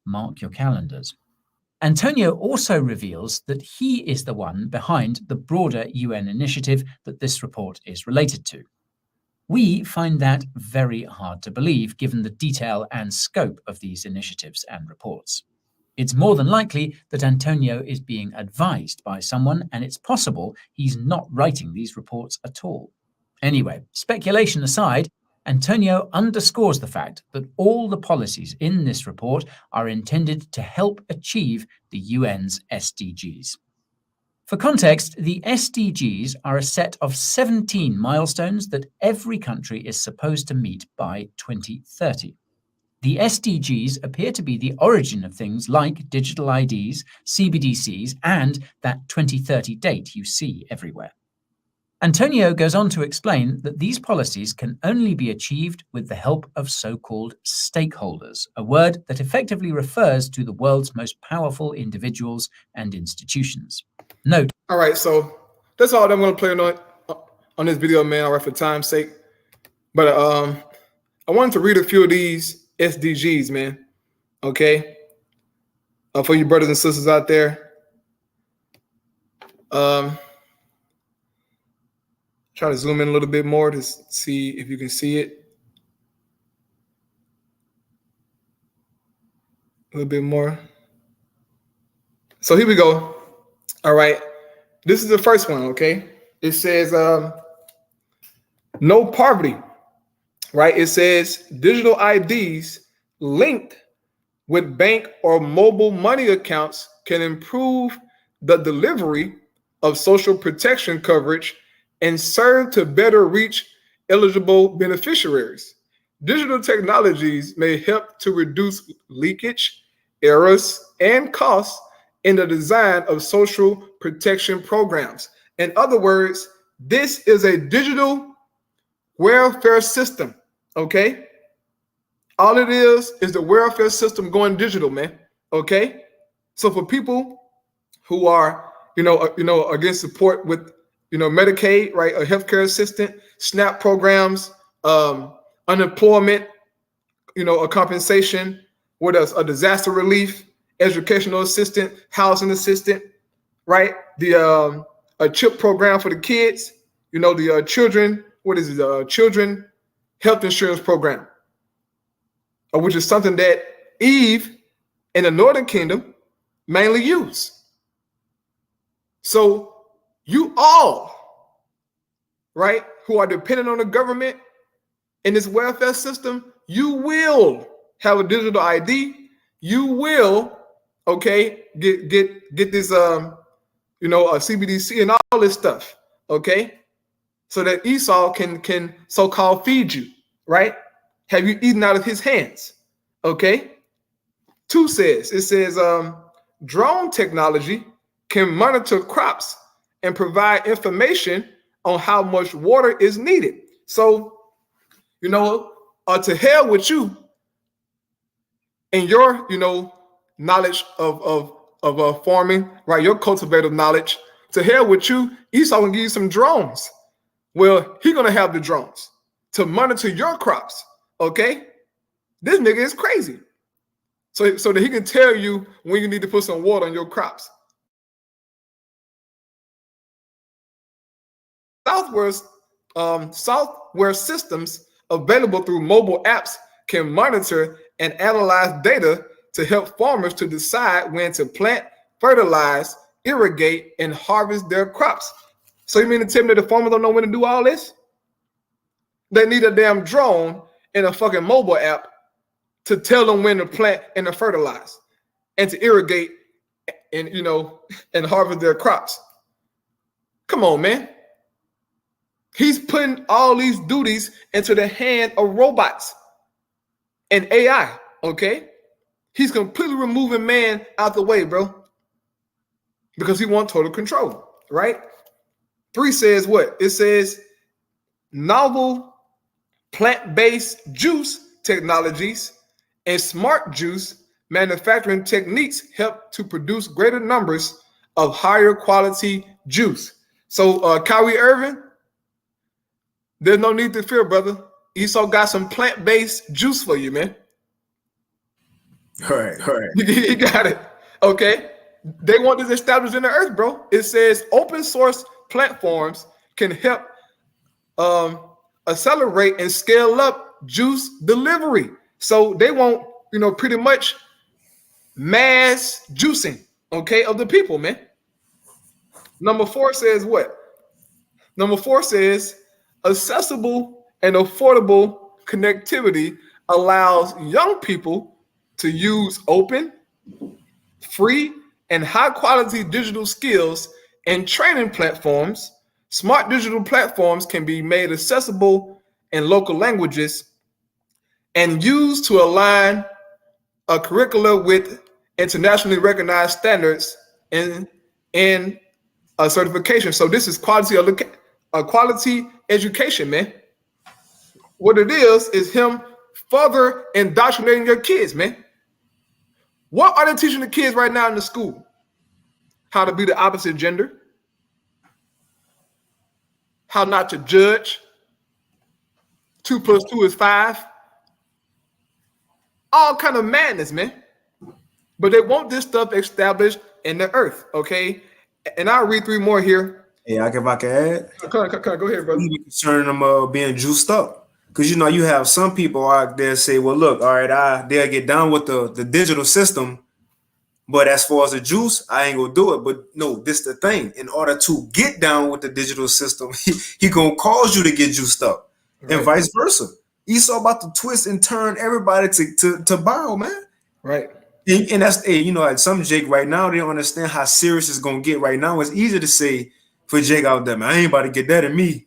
Mark your calendars. Antonio also reveals that he is the one behind the broader UN initiative that this report is related to. We find that very hard to believe given the detail and scope of these initiatives and reports. It's more than likely that Antonio is being advised by someone, and it's possible he's not writing these reports at all. Anyway, speculation aside, Antonio underscores the fact that all the policies in this report are intended to help achieve the UN's SDGs. For context, the SDGs are a set of 17 milestones that every country is supposed to meet by 2030. The SDGs appear to be the origin of things like digital IDs, CBDCs, and that 2030 date you see everywhere. Antonio goes on to explain that these policies can only be achieved with the help of so-called stakeholders, a word that effectively refers to the world's most powerful individuals and institutions. Note. All right, so that's all I'm going to play on this video, man, all right, for time's sake. But I wanted to read a few of these SDGs, man, okay, for you brothers and sisters out there. Try to zoom in a little bit more to see if you can see it. A little bit more. So here we go. All right. This is the first one, okay? It says no poverty, right? It says digital IDs linked with bank or mobile money accounts can improve the delivery of social protection coverage and serve to better reach eligible beneficiaries. Digital technologies may help to reduce leakage, errors, and costs in the design of social protection programs. In other words, this is a digital welfare system, okay? All it is the welfare system going digital, man, okay? So for people who are, against support with, Medicaid, right? A healthcare assistant, SNAP programs, unemployment, a compensation. What else? A disaster relief, educational assistant, housing assistant, right? The a CHIP program for the kids, the children, what is it? Children health insurance program, which is something that Eve in the Northern Kingdom mainly use. So you all, right, who are dependent on the government in this welfare system, you will have a digital ID. You will, okay, get this, a CBDC and all this stuff, okay, so that Esau can so-called feed you, right? Have you eaten out of his hands, okay? 2 says, drone technology can monitor crops and provide information on how much water is needed. So, to hell with you and your, knowledge of farming, right? Your cultivative knowledge. To hell with you, Esau will give you some drones. Well, he's gonna have the drones to monitor your crops. Okay, this nigga is crazy. So that he can tell you when you need to put some water on your crops. Software systems available through mobile apps can monitor and analyze data to help farmers to decide when to plant, fertilize, irrigate, and harvest their crops. So you mean to tell me that the farmers don't know when to do all this? They need a damn drone and a fucking mobile app to tell them when to plant and to fertilize and to irrigate and, and harvest their crops. Come on, man. He's putting all these duties into the hand of robots and AI, okay? He's completely removing man out the way, bro, because he wants total control, right? 3 says what? It says novel plant-based juice technologies and smart juice manufacturing techniques help to produce greater numbers of higher quality juice. So, Kyrie Irving, there's no need to fear, brother. Esau got some plant-based juice for you, man. All right. He got it. Okay. They want this established in the earth, bro. It says open source platforms can help accelerate and scale up juice delivery. So they want, pretty much mass juicing, okay, of the people, man. Number 4 says what? Number 4 says accessible and affordable connectivity allows young people to use open, free, and high-quality digital skills and training platforms. Smart digital platforms can be made accessible in local languages and used to align a curricula with internationally recognized standards and a certification. So this is quality education, man. What it is him further indoctrinating your kids, man. What are they teaching the kids right now in the school? How to be the opposite gender, how not to judge, 2 + 2 is 5, all kind of madness, man. But they want this stuff established in the earth, okay? And I'll read 3 more here. Yeah, if I can add. Go ahead, brother. Even concerning them being juiced up. Because, you have some people out there say, well, look, all right, they'll get down with the digital system, but as far as the juice, I ain't gonna do it. But no, this the thing. In order to get down with the digital system, he gonna cause you to get juiced up, right, and vice versa. Esau about to twist and turn everybody to borrow, man. Right. And that's, like some Jake right now, they don't understand how serious it's gonna get right now. It's easy to say for Jake out there, man, I ain't about to get that in me,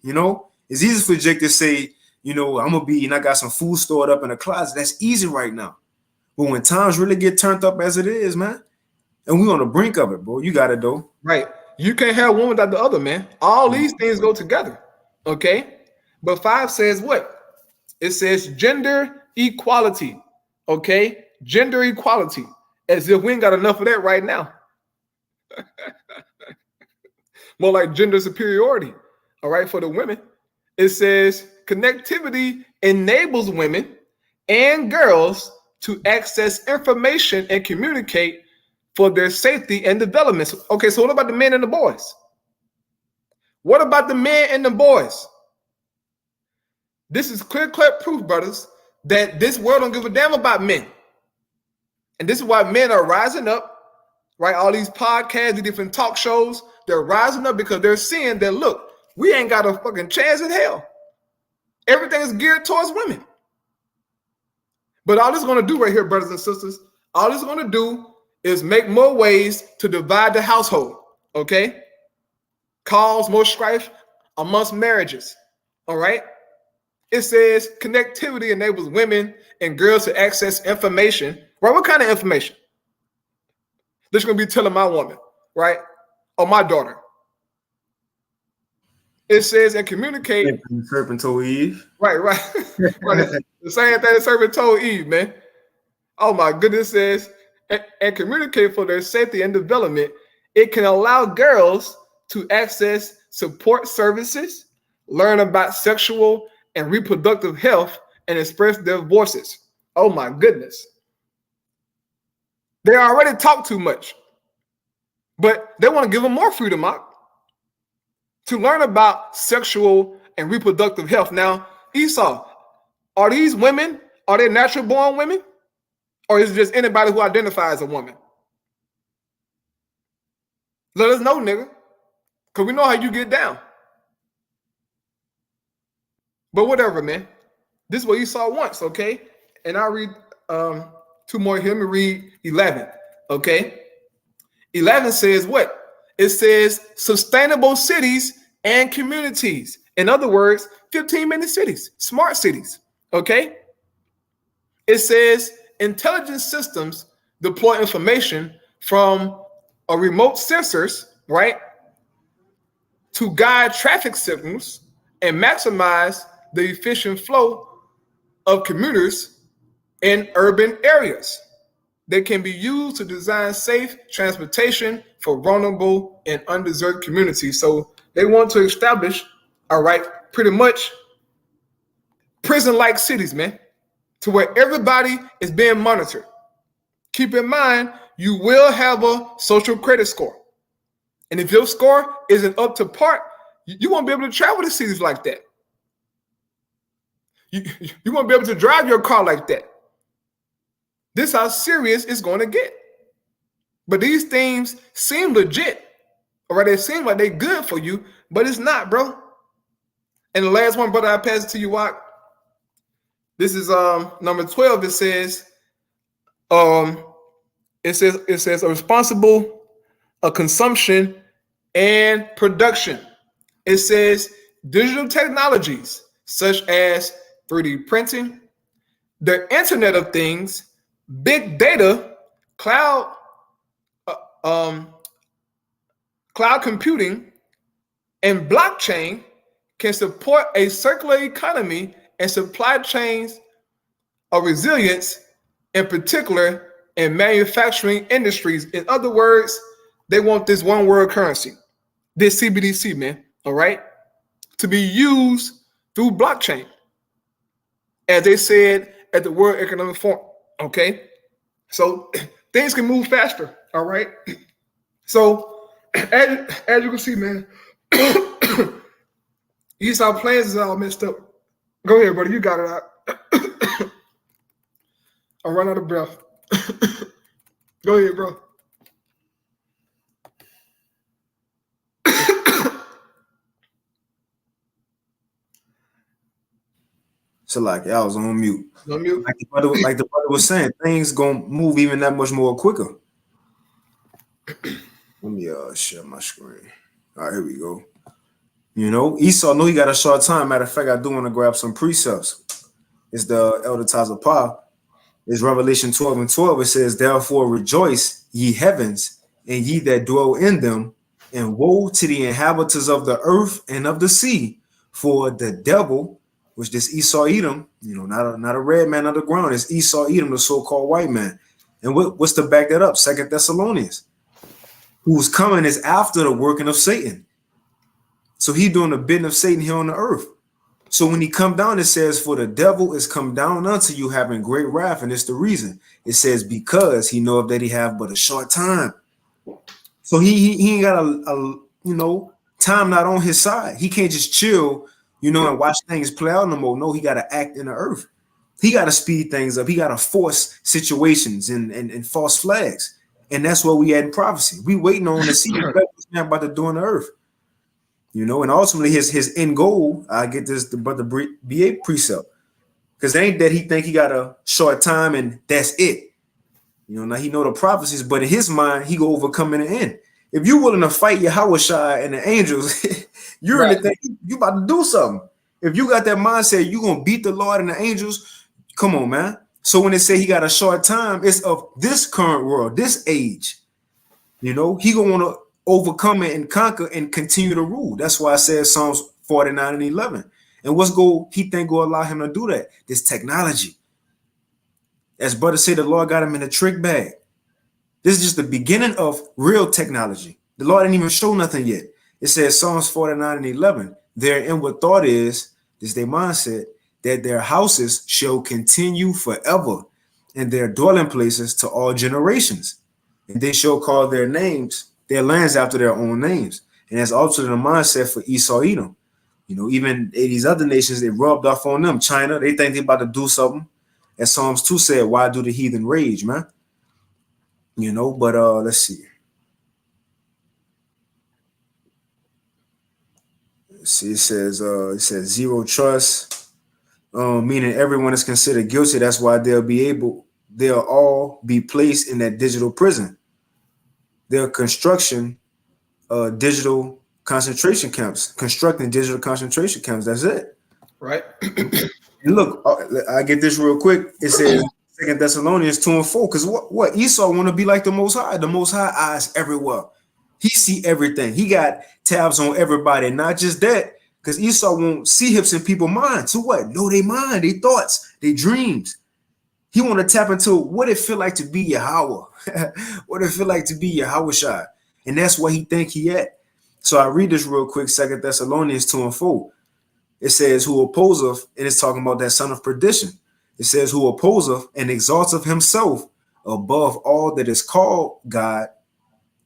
It's easy for Jake to say, I'm gonna be, and I got some food stored up in the closet. That's easy right now. But when times really get turned up as it is, man, and we're on the brink of it, bro, you got it, though. Right. You can't have one without the other, man. All these things go together, okay? But 5 says what? It says gender equality, okay? Gender equality, as if we ain't got enough of that right now. More like gender superiority. All right, for the women. It says connectivity enables women and girls to access information and communicate for their safety and development. Okay, so what about the men and the boys? What about the men and the boys? This is clear-cut proof, brothers, that this world don't give a damn about men. And this is why men are rising up, right? All these podcasts, the different talk shows, they're rising up because they're seeing that, look, we ain't got a fucking chance in hell. Everything is geared towards women. But all this is going to do right here, brothers and sisters, all this is going to do is make more ways to divide the household, okay? Cause more strife amongst marriages, all right? It says connectivity enables women and girls to access information, right? What kind of information? This is going to be telling my woman, right? Or my daughter. It says and communicate. The serpent told Eve. Right. Right. The same thing the serpent told Eve, man. Oh my goodness, it says and communicate for their safety and development. It can allow girls to access support services, learn about sexual and reproductive health, and express their voices. Oh my goodness. They already talk too much, but they want to give them more freedom out to learn about sexual and reproductive health. Now, Esau, are these women, are they natural born women? Or is it just anybody who identifies as a woman? Let us know, nigga, because we know how you get down. But whatever, man. This is what Esau wants, okay? And I'll read two more here. Let me read 11, okay? 11 says what? It says sustainable cities and communities. In other words, 15-minute cities, smart cities, okay? It says intelligent systems deploy information from a remote sensors, right, to guide traffic signals and maximize the efficient flow of commuters in urban areas. They can be used to design safe transportation for vulnerable and undeserved communities. So they want to establish, all right, pretty much prison-like cities, man, to where everybody is being monitored. Keep in mind, you will have a social credit score. And if your score isn't up to par, you won't be able to travel to cities like that. You won't be able to drive your car like that. This is how serious it's going to get. But these things seem legit, all right? They seem like they're good for you, but it's not, bro. And the last one, brother, I pass it to you, Wak. This is number 12. It says a responsible consumption and production. It says digital technologies such as 3D printing, the Internet of Things, big data, cloud computing, and blockchain can support a circular economy and supply chains of resilience, in particular in manufacturing industries. In other words, they want this one world currency, this CBDC, man, all right, to be used through blockchain, as they said at the World Economic Forum, okay? So things can move faster, all right? So as you can see, man, Esau plans is all messed up. Go ahead, brother, you got it out. I'll run out of breath. Go ahead, bro. So like I was on mute. On mute. Like the brother was saying, things gonna move even that much more quicker. Let me share my screen. All right, here we go. You know, Esau knew he got a short time. Matter of fact, I do want to grab some precepts. It's the Elder Tazapah. It's Revelation 12:12. It says, "Therefore rejoice, ye heavens, and ye that dwell in them, and woe to the inhabitants of the earth and of the sea, for the devil," which this Esau Edom, you know, not a red man underground, it's Esau Edom, the so-called white man. And what's to back that up? 2 Thessalonians. who's coming is after the working of Satan. So he doing the bidding of Satan here on the earth. So when he come down, it says, for the devil is come down unto you having great wrath. And it's the reason. It says, because he knoweth that he have but a short time. So he ain't got a time not on his side. He can't just chill, and watch things play out no more. No, he got to act in the earth. He got to speed things up. He got to force situations and false flags. And that's what we had in prophecy. We waiting on to see what this man about to do on the earth. And ultimately his end goal, I get this, but the BA precept. Because it ain't that he think he got a short time and that's it. Now he know the prophecies, but in his mind, he go overcome in the end. If you're willing to fight Yahushua and the angels, you really think you about to do something. If you got that mindset, you're going to beat the Lord and the angels, come on, man. So when they say he got a short time, it's of this current world, this age. He going to want to overcome it and conquer and continue to rule. That's why I said Psalms 49 and 11. And he think go allow him to do that? This technology. As brother say, the Lord got him in a trick bag. This is just the beginning of real technology. The Lord didn't even show nothing yet. It says Psalms 49 and 11. Their inward thought is, this their mindset, that their houses shall continue forever, and their dwelling places to all generations. And they shall call their lands after their own names. And that's also the mindset for Esau, Edom. Even these other nations, they rubbed off on them. China, they think they about to do something. As Psalms 2 said, why do the heathen rage, man? But let's see. It says zero trust, meaning everyone is considered guilty. That's why they'll all be placed in that digital prison. They're constructing digital concentration camps. That's it. Right. And look, I get this real quick. It says 2 Thessalonians 2 and 4. Because what Esau want to be like the Most High. The Most High eyes everywhere. He see everything. He got tabs on everybody. And not just that, because Esau won't see hips in people's minds. So what? Know their mind, their thoughts, their dreams. He want to tap into what it feel like to be Yahweh. What it feel like to be Yahushua. And that's where he think he at. So I read this real quick, 2 Thessalonians 2 and 4. It says, who opposeth, and it's talking about that son of perdition. It says, who opposeth and exalteth himself above all that is called God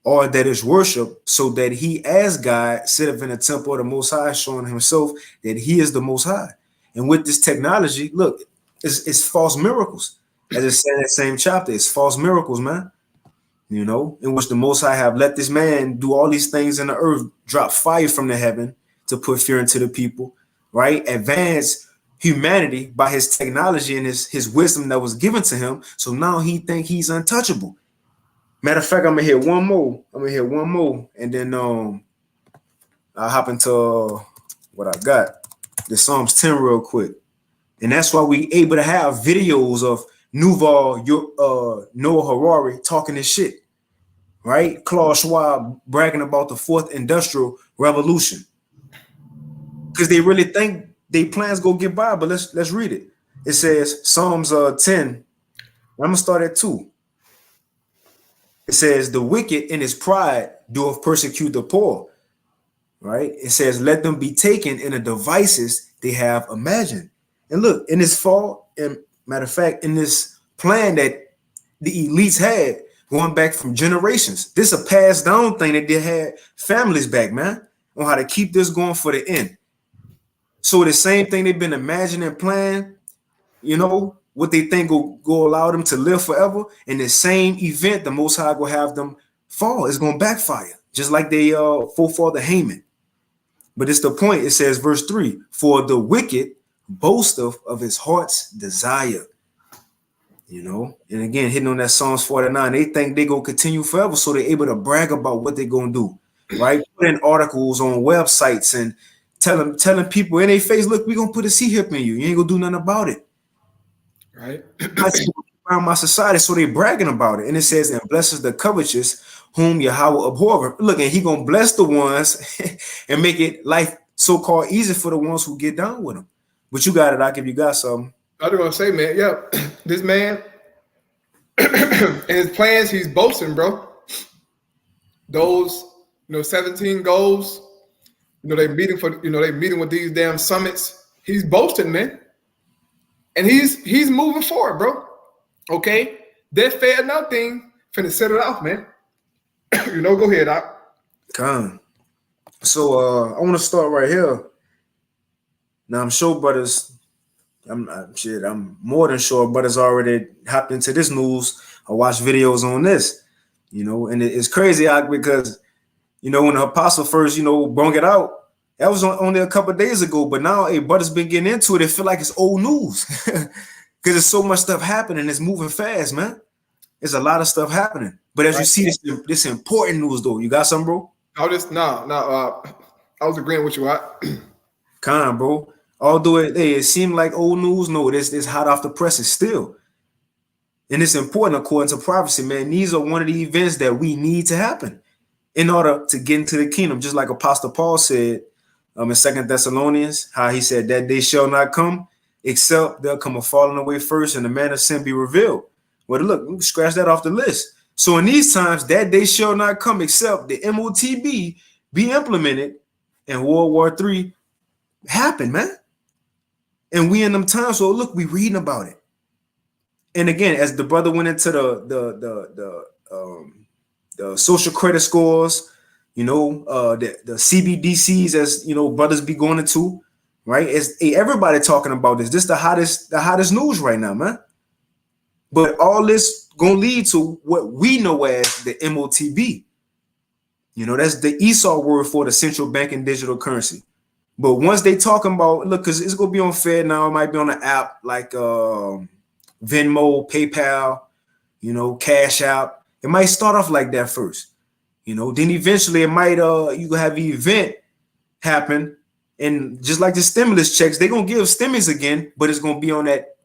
or that is worshiped, so that he as God sitteth in the temple of the Most High, showing himself that he is the Most High. And with this technology, look, it's false miracles. As it said in that same chapter, it's false miracles, man. In which the Most High have let this man do all these things in the earth, drop fire from the heaven to put fear into the people, right? Advance humanity by his technology and his wisdom that was given to him. So now he think he's untouchable. Matter of fact, I'm gonna hit one more, and then I'll hop into what I got. The Psalms 10 real quick. And that's why we able to have videos of Noah Harari talking this shit, right? Klaus Schwab bragging about the 4th Industrial Revolution. Because they really think their plans go get by, but let's read it. It says Psalms 10. I'm gonna start at 2. It says, the wicked in his pride doeth persecute the poor. Right? It says, let them be taken in the devices they have imagined. And look, in this fall, and matter of fact, in this plan that the elites had going back from generations, this is a passed down thing that they had families back, man, on how to keep this going for the end. So the same thing they've been imagining and planning, what they think will allow them to live forever. In the same event, the Most High will have them fall. It's going to backfire, just like they forefather Haman. But it's the point. It says, verse 3, for the wicked boasteth of his heart's desire. And again, hitting on that Psalms 49, they think they going to continue forever, so they're able to brag about what they're going to do, right? Putting articles on websites and telling people in their face, look, we're going to put a C-hip in you. You ain't going to do nothing about it. Right? Around my society, so they bragging about it. And it says, and blesses the covetous whom Yahweh abhorreth. Look, and he gonna bless the ones and make it life so-called easy for the ones who get down with him. But you got it, Ak, if you got something. I was gonna say, man, yeah, this man and his plans, he's boasting, bro. those 17 goals, they meeting with these damn summits. He's boasting, man. And he's moving forward, bro. Okay? That fair enough thing finna set it off, man. Go ahead, Doc. Come. So I want to start right here. Now I'm sure brothers, I'm more than sure brothers already hopped into this news or watched videos on this, and it's crazy because when the apostle first, brung it out, that was only a couple of days ago, but now brothers been getting into it. It feel like it's old news because there's so much stuff happening. It's moving fast, man. There's a lot of stuff happening. But as you see, this important news though. You got something, bro? I was agreeing with you. Con, bro. Although it seemed like old news, no, this hot off the presses still. And it's important according to prophecy, man. These are one of the events that we need to happen in order to get into the kingdom. Just like Apostle Paul said in 2 Thessalonians, how he said that day shall not come, except there'll come a falling away first and the man of sin be revealed. Well, look, we can scratch that off the list. So in these times, that day shall not come except the MOTB be implemented and World War III happen, man. And we in them times, so look, we reading about it. And again, as the brother went into the social credit scores, the CBDCs, as brothers be going into, right? Everybody talking about this. This the hottest news right now, man. But all this gonna lead to what we know as the MOTB. That's the Esau word for the central banking digital currency. But once they talking about, look, because it's gonna be on Fed now, it might be on an app like Venmo, PayPal, Cash App. It might start off like that first, then eventually it might you gonna have an event happen, and just like the stimulus checks, they're gonna give stimulus again, but it's gonna be on that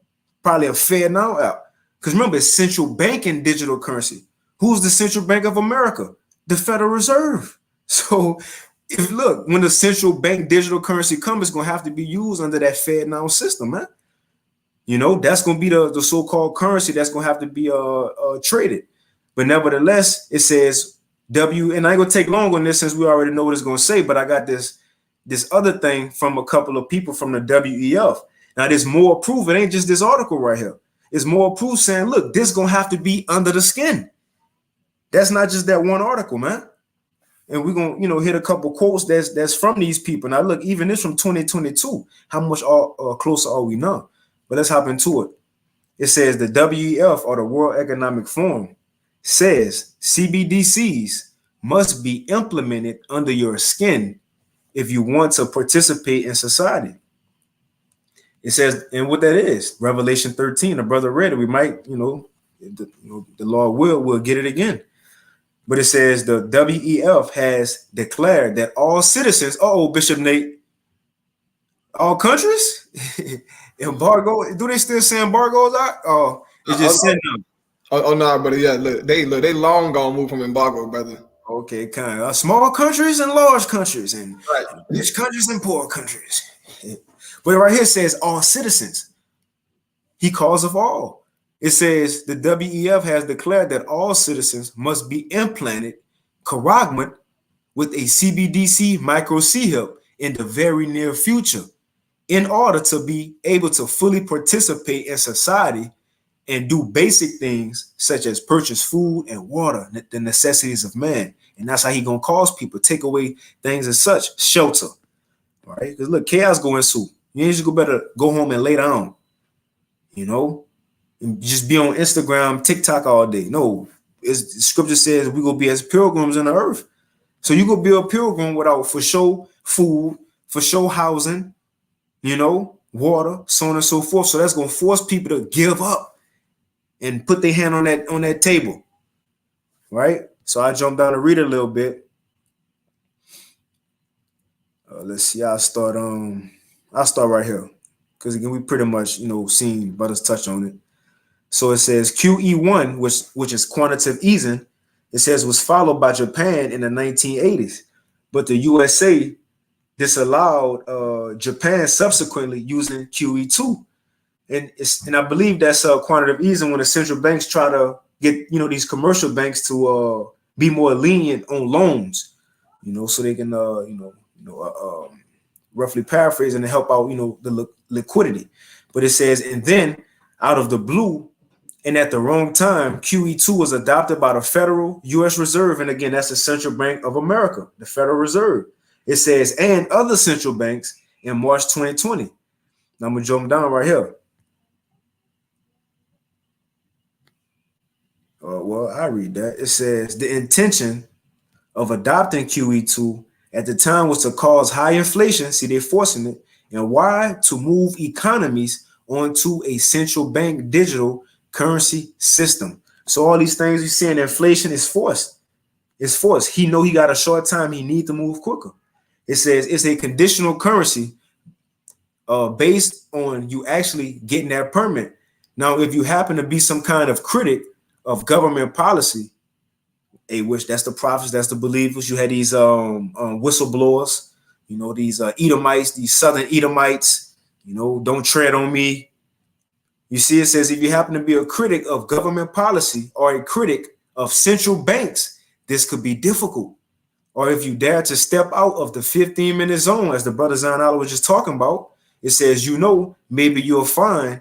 probably a Fed now app. Because remember, it's central banking digital currency. Who's the central bank of America? The Federal Reserve. So when the central bank digital currency comes, it's gonna have to be used under that Fed now system, man. That's gonna be the so-called currency that's gonna have to be traded. But nevertheless, it says and I ain't gonna take long on this since we already know what it's gonna say, but I got this other thing from a couple of people from the WEF. Now there's more proof. It ain't just this article right here. It's more proof saying, look, this gonna have to be under the skin. That's not just that one article, man. And we're gonna, hit a couple quotes that's from these people. Now, look, even this from 2022. How much closer are we now? But let's hop into it. It says the WEF, or the World Economic Forum, says CBDCs must be implemented under your skin if you want to participate in society. It says, and what that is, Revelation 13, the brother read it. We might, the Lord will get it again. But it says the WEF has declared that all citizens, Bishop Nate, all countries, embargo. Do they still say embargoes out? Oh, it's just send them. Oh no, brother. Yeah, look, they long gone move from embargo, brother. Okay, kind of small countries and large countries, and rich countries and poor countries. But right here says all citizens. He calls of all. It says the WEF has declared that all citizens must be implanted corrogment with a CBDC micro C-HIP in the very near future in order to be able to fully participate in society and do basic things such as purchase food and water, the necessities of man. And that's how he gonna cause people, take away things as such, shelter. All right, because look, chaos going soon. You ain't just better go home and lay down, and just be on Instagram, TikTok all day. No, scripture says we gonna be as pilgrims in the earth. So you gonna be a pilgrim without for sure food, for sure housing, water, so on and so forth. So that's gonna force people to give up and put their hand on that table, right? So I jumped down to read a little bit. Let's see. I'll start right here because again we pretty much seen brothers touch on it. So it says QE1, which is quantitative easing. It says was followed by Japan in the 1980s, but the USA disallowed Japan subsequently using QE2, and I believe that's quantitative easing when the central banks try to get these commercial banks to be more lenient on loans, so they can, roughly paraphrasing to help out, the liquidity. But it says, and then out of the blue and at the wrong time, QE2 was adopted by the Federal U.S. Reserve. And again, that's the Central Bank of America, the Federal Reserve. It says, and other central banks in March 2020. Now I'm going to jump down right here. Well, I read that. It says the intention of adopting QE2 at the time was to cause high inflation. See, they're forcing it. And why? To move economies onto a central bank digital currency system. So all these things you see in inflation is forced. It's forced. He know he got a short time. He need to move quicker. It says it's a conditional currency based on you actually getting that permit. Now, if you happen to be some kind of critic of government policy, which that's the prophets, that's the believers. You had these whistleblowers, these Edomites, these Southern Edomites, don't tread on me. You see, it says if you happen to be a critic of government policy or a critic of central banks, this could be difficult. Or if you dare to step out of the 15-minute zone, as the brother Zainala was just talking about, it says, maybe you'll find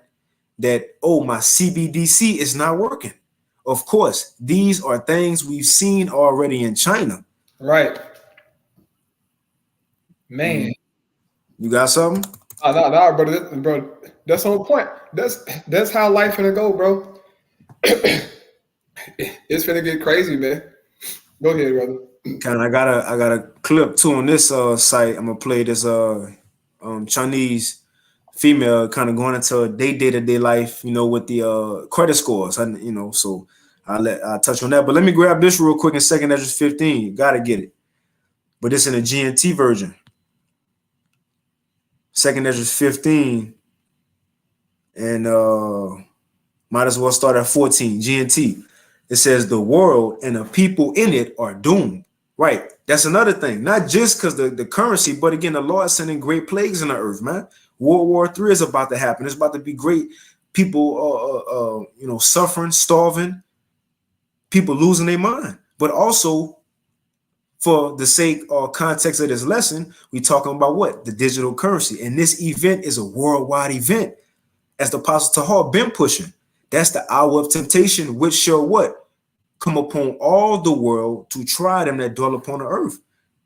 that, my CBDC is not working. Of course, these are things we've seen already in China. Right. Man. You got something? No, bro. That's the whole point. That's how life finna go, bro. It's finna get crazy, man. Go ahead, brother. I got a clip too on this site. I'm gonna play this Chinese female kind of going into their day-to-day life, with the credit scores. So I'll touch on that. But let me grab this real quick in 2nd Esdras 15. You gotta get it. But it's in a GNT version. 2nd Esdras 15. And might as well start at 14, GNT. It says the world and the people in it are doomed. Right. That's another thing. Not just because the currency, but again, the Lord is sending great plagues in the earth, man. World War III is about to happen. It's about to be great. People, suffering, starving, people losing their mind. But also, for the sake or context of this lesson, we're talking about what? The digital currency. And this event is a worldwide event. As the Apostle Tahar been pushing. That's the hour of temptation, which shall what? Come upon all the world to try them that dwell upon the earth.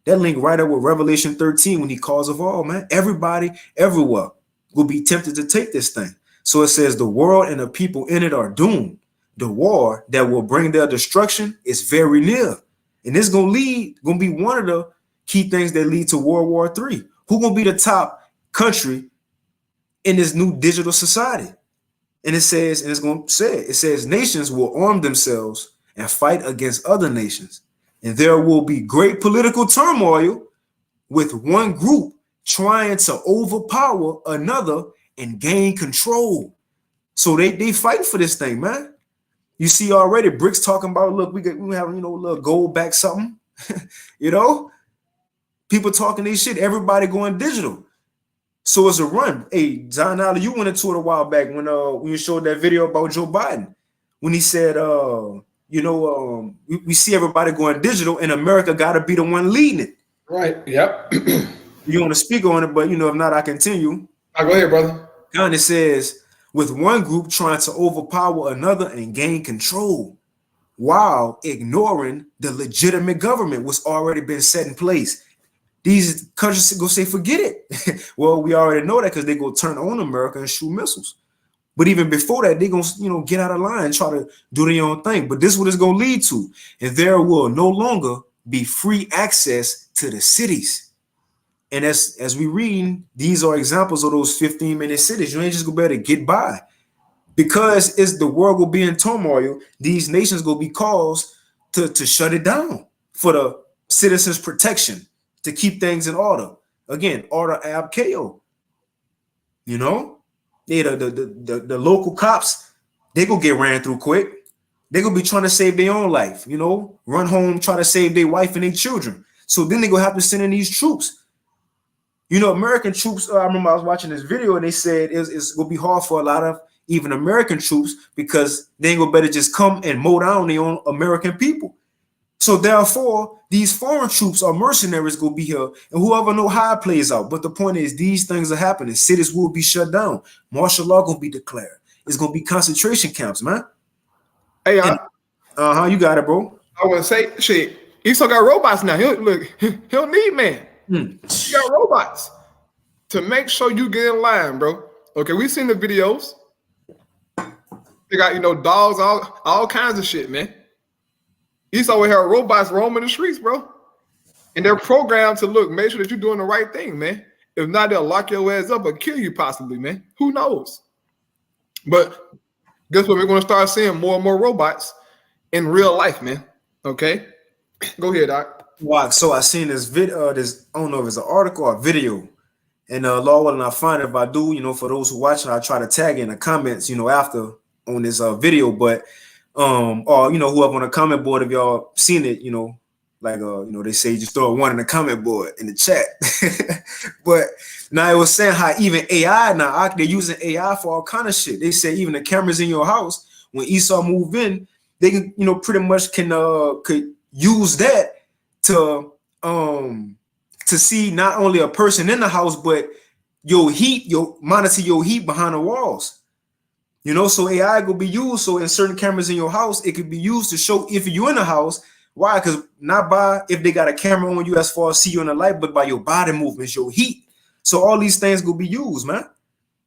That link right up with Revelation 13 when he calls of all, man. Everybody, everywhere will be tempted to take this thing. So it says the world and the people in it are doomed. The war that will bring their destruction is very near. And it's gonna be one of the key things that lead to World War III. Who gonna be the top country in this new digital society? And it says, nations will arm themselves and fight against other nations. And there will be great political turmoil with one group trying to overpower another and gain control. So they fighting for this thing, man. You see already BRICS talking about, look, we have, a little gold back something, people talking this shit, everybody going digital. So it's a run. Hey, Zainala, you went into it a while back when you showed that video about Joe Biden, when he said, we see everybody going digital and America got to be the one leading it. Right. Yep. You want to speak on it, but if not, I continue. Go ahead, brother. And it says, with one group trying to overpower another and gain control while ignoring the legitimate government was already been set in place. These countries go say, forget it. Well, we already know that because they go turn on America and shoot missiles. But even before that, they gonna get out of line and try to do their own thing. But this is what it's gonna lead to. And there will no longer be free access to the cities. And as we read, these are examples of those 15-minute cities. You ain't just gonna be able to get by. Because the world will be in turmoil, these nations will be caused to shut it down for the citizens' protection, to keep things in order. Again, order ab chaos. The local cops, they gonna get ran through quick. They gonna be trying to save their own life, run home, try to save their wife and their children. So then they gonna have to send in these troops. American troops, I remember I was watching this video and they said it's gonna be hard for a lot of even American troops because they ain't gonna better just come and mow down their own American people. So therefore, these foreign troops or mercenaries go be here, and whoever know how it plays out. But the point is, these things are happening. Cities will be shut down. Martial law gonna be declared. It's gonna be concentration camps, man. Hey, You got it, bro. I want to say, shit, he still got robots now. He don't need man. He got robots to make sure you get in line, bro. Okay, we've seen the videos. They got, dogs, all kinds of shit, man. You saw we have robots roaming the streets, bro. And they're programmed to make sure that you're doing the right thing, man. If not, they'll lock your ass up or kill you possibly, man. Who knows? But guess what? We're going to start seeing more and more robots in real life, man. Okay? Go ahead, Doc. Wow. So I seen this video, I don't know if it's an article or a video. And Lord willing, I find it. If I do, for those who watch it, I try to tag in the comments, after on this video. But or whoever on the comment board, if y'all seen it, they say just throw one in the comment board in the chat. But now it was saying how even AI now they're using AI for all kind of shit. They say even the cameras in your house, when Esau move in, they can pretty much could use that to see not only a person in the house, but monitor your heat behind the walls. So AI will be used. So in certain cameras in your house, it could be used to show if you're in the house. Why? Because not by if they got a camera on you as far as see you in the light, but by your body movements, your heat. So all these things will be used, man.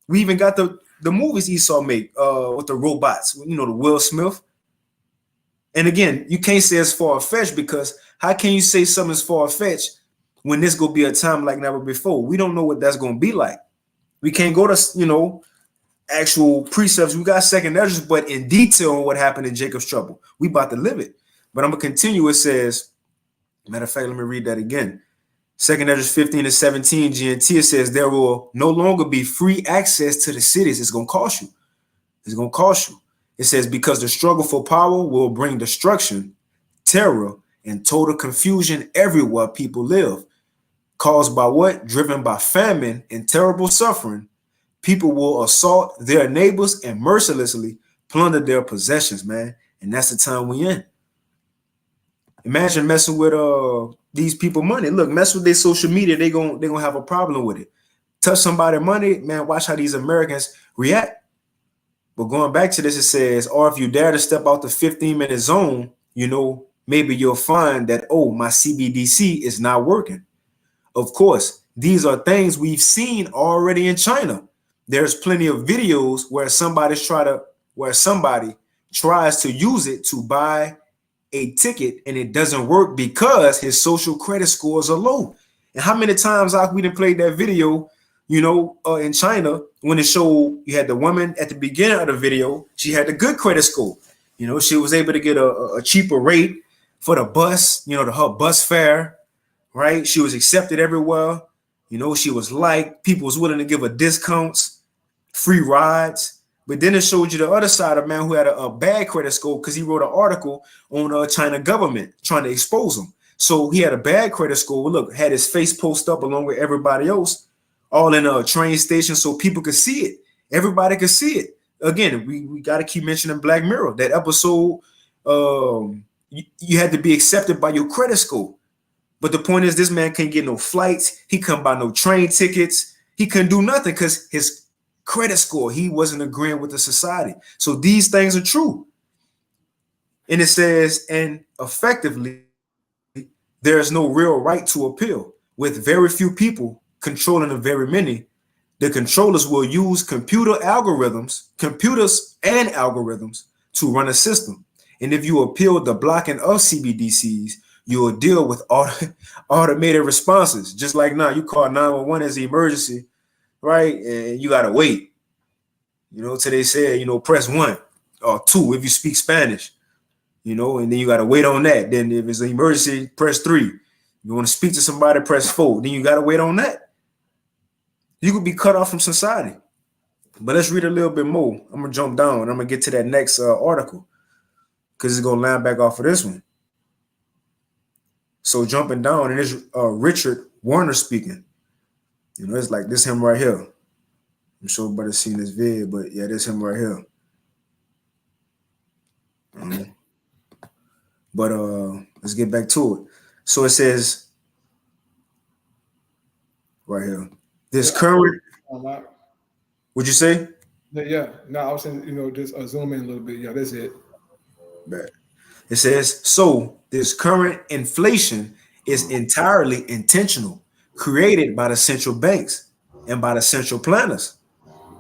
We even got the movies Esau made with the robots, the Will Smith. And again, you can't say it's far-fetched, because how can you say something's far-fetched when this gonna be a time like never before? We don't know what that's gonna be like. We can't go to actual precepts. We got second edges, but in detail on what happened in Jacob's trouble. We about to live it. But I'm gonna continue. It says, matter of fact, let me read that again. Second Edges 15 and 17 GNT. It says there will no longer be free access to the cities. It's gonna cost you. It's gonna cost you. It says because the struggle for power will bring destruction, terror, and total confusion everywhere people live. Caused by what? Driven by famine and terrible suffering. People will assault their neighbors and mercilessly plunder their possessions, man. And that's the time we in. Imagine messing with these people money. Look, mess with their social media, they gonna have a problem with it. Touch somebody money, man, watch how these Americans react. But going back to this, it says, or if you dare to step out the 15-minute zone, maybe you'll find that, oh, my CBDC is not working. Of course, these are things we've seen already in China. There's plenty of videos where somebody tries to use it to buy a ticket and it doesn't work because his social credit scores are low. And how many times we done played that video, in China, when it showed you had the woman at the beginning of the video, she had a good credit score. She was able to get a cheaper rate for the bus, her bus fare, right? She was accepted everywhere. She was liked. People was willing to give her discounts, free rides. But then it showed you the other side of man who had a bad credit score because he wrote an article on China government trying to expose him. So he had a bad credit score. Look, had his face posted up along with everybody else, all in a train station so people could see it. Everybody could see it. Again, we got to keep mentioning Black Mirror. That episode, you had to be accepted by your credit score. But the point is, this man can't get no flights. He couldn't buy no train tickets. He couldn't do nothing because his credit score, he wasn't agreeing with the society. So these things are true. And it says, and effectively, there is no real right to appeal. With very few people controlling the very many, the controllers will use computers and algorithms to run a system. And if you appeal the blocking of CBDCs, you will deal with automated responses. Just like now, you call 911 as an emergency, right? And you got to wait, till they say, press 1 or 2 if you speak Spanish, and then you got to wait on that. Then if it's an emergency, press 3. You want to speak to somebody, press 4. Then you got to wait on that. You could be cut off from society. But let's read a little bit more. I'm going to jump down and I'm going to get to that next article because it's going to line back off of this one. So jumping down, and it's Richard Warner speaking. It's like this him right here. I'm sure everybody's seen this vid, but yeah, this him right here. But Let's get back to it. So it says right here, this current, what'd you say? Yeah, no, I was saying, just zoom in a little bit. Yeah, that's it. Right. It says, so this current inflation is entirely intentional, created by the central banks and by the central planners.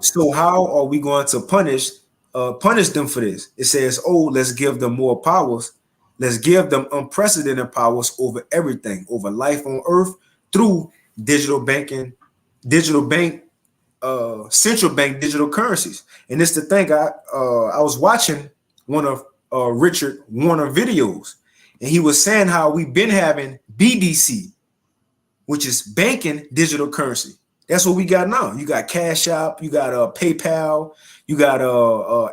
So how are we going to punish them for this? It says, oh, let's give them more powers. Let's give them unprecedented powers over everything, over life on earth through digital banking, central bank digital currencies. And it's the thing, I was watching one of Richard Warner videos, and he was saying how we've been having BDC, which is banking digital currency. That's what we got now. You got Cash App, you got PayPal, you got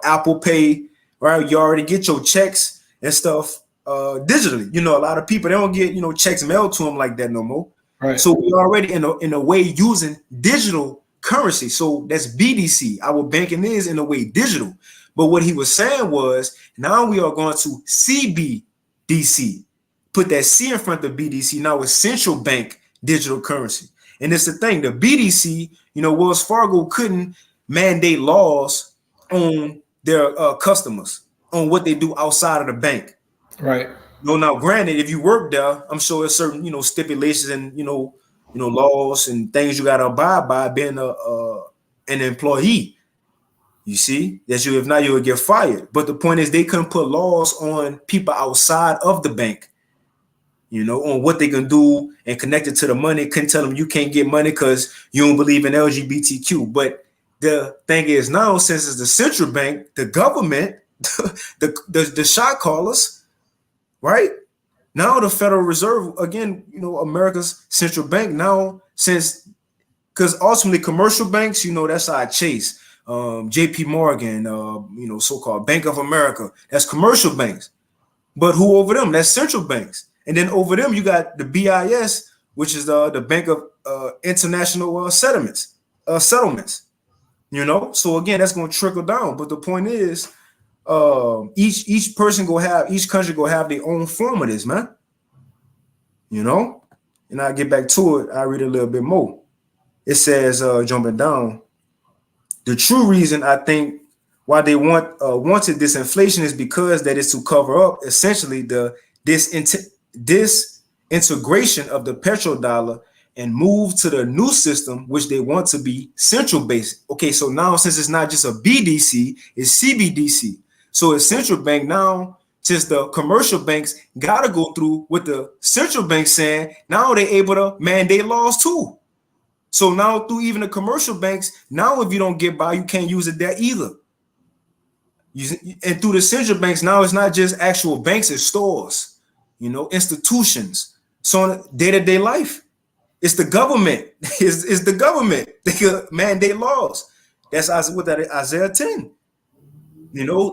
Apple Pay, right? You already get your checks and stuff digitally. A lot of people, they don't get checks mailed to them like that no more. Right. So we already in a way using digital currency. So that's BDC. Our banking is in a way digital. But what he was saying was, now we are going to CBDC. Put that C in front of BDC. Now it's central bank digital currency. And it's the thing, the BDC, Wells Fargo couldn't mandate laws on their customers, on what they do outside of the bank. Right. Now granted, if you work there, I'm sure there's certain, stipulations and, laws and things you got to abide by being an employee. You see, that if not, you would get fired. But the point is, they couldn't put laws on people outside of the bank, on what they can do and connect it to the money. Couldn't tell them you can't get money because you don't believe in LGBTQ. But the thing is now, since it's the central bank, the government, the shot callers, right? Now the Federal Reserve, again, America's central bank now, because ultimately commercial banks, that's our Chase. JP Morgan, so-called Bank of America, that's commercial banks. But who over them? That's central banks. And then over them, you got the BIS, which is the Bank of International Settlements. So again, that's going to trickle down. But the point is, each country go have their own form of this, man. And I get back to it. I read a little bit more. It says, jumping down, the true reason I think why they wanted this inflation is because that is to cover up essentially this integration of the petrodollar and move to the new system, which they want to be central based. Okay, so now since it's not just a BDC, it's CBDC. So it's central bank now, since the commercial banks got to go through with the central bank saying, now they're able to mandate laws too. So now through even the commercial banks, now if you don't get by, you can't use it there either. And through the central banks, now it's not just actual banks, it's stores, institutions. So in day-to-day life, it's the government. It's the government. They can mandate laws. That's what that is, Isaiah 10.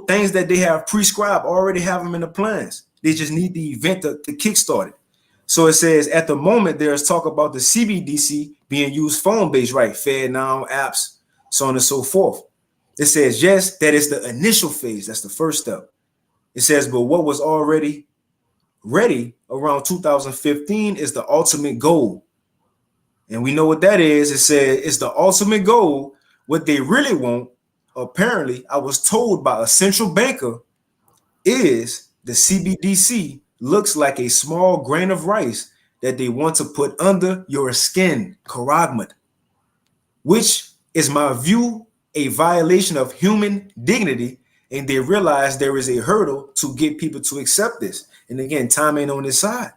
Things that they have prescribed, already have them in the plans. They just need the event to kickstart it. So it says at the moment, there's talk about the CBDC being used phone-based, right? FedNow, apps, so on and so forth. It says, yes, that is the initial phase. That's the first step. It says, but what was already ready around 2015 is the ultimate goal. And we know what that is. It said it's the ultimate goal. What they really want, apparently, I was told by a central banker, is the CBDC looks like a small grain of rice that they want to put under your skin, karagmat, which is my view, a violation of human dignity. And they realize there is a hurdle to get people to accept this. And again, time ain't on this side.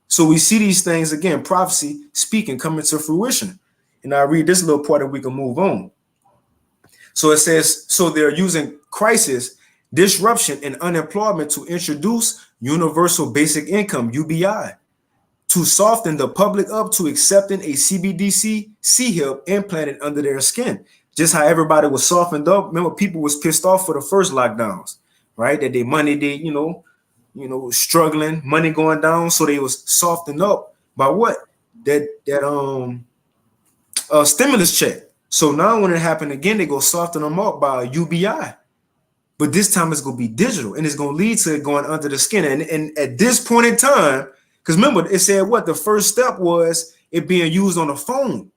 So we see these things, again, prophecy speaking, coming to fruition. And I read this little part and we can move on. So it says, so they're using crisis, disruption, and unemployment to introduce universal basic income, UBI, to soften the public up to accepting a CBDC C-HIP implanted under their skin. Just how everybody was softened up. Remember, people was pissed off for the first lockdowns, right? That their money, struggling, money going down. So they was softened up by what? That stimulus check. So now when it happened again, they go soften them up by UBI. but this time it's going to be digital, and it's going to lead to it going under the skin. And at this point in time, because remember, it said what the first step was it being used on a phone,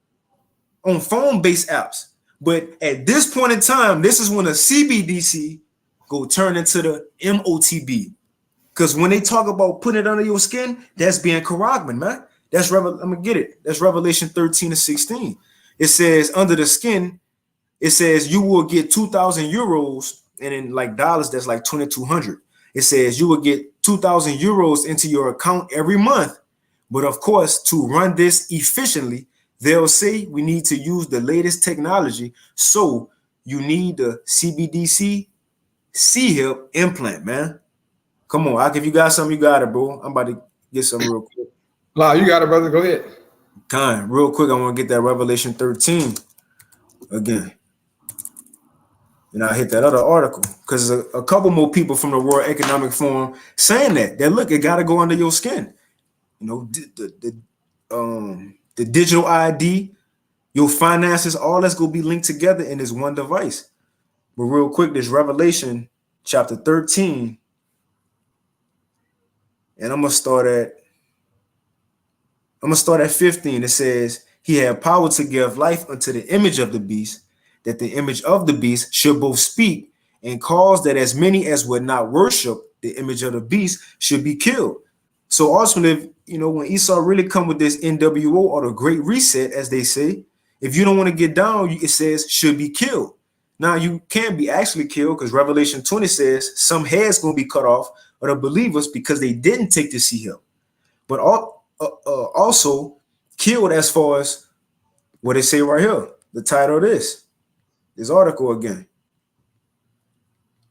on phone-based apps. But at this point in time, this is when the CBDC go turn into the MOTB. Because when they talk about putting it under your skin, that's being Karagman, man. That's I'm gonna get it. That's Revelation 13-16. It says under the skin, it says you will get 2,000 euros, and in like dollars, that's like 2,200. It says you will get 2,000 euros into your account every month. But of course, to run this efficiently, they'll say we need to use the latest technology. So you need the CBDC C-hip implant, man. Come on, if you got something, you got it, bro. I'm about to get some real quick. La, you got it, brother. Go ahead. Kind, real quick, I want to get that Revelation 13 again. And I hit that other article because a couple more people from the World Economic Forum saying that look, it got to go under your skin. You know, the digital ID, your finances, all that's going to be linked together in this one device. But real quick, this Revelation chapter 13, and I'm gonna start at 15. It says, he had power to give life unto the image of the beast, that the image of the beast should both speak and cause that as many as would not worship the image of the beast should be killed. So ultimately, you know, when Esau really come with this NWO or the Great Reset, as they say, if you don't want to get down, it says should be killed. Now you can be actually killed because Revelation 20 says some heads going to be cut off of the believers because they didn't take the C-hip. But also killed as far as what they say right here, the title of this article again.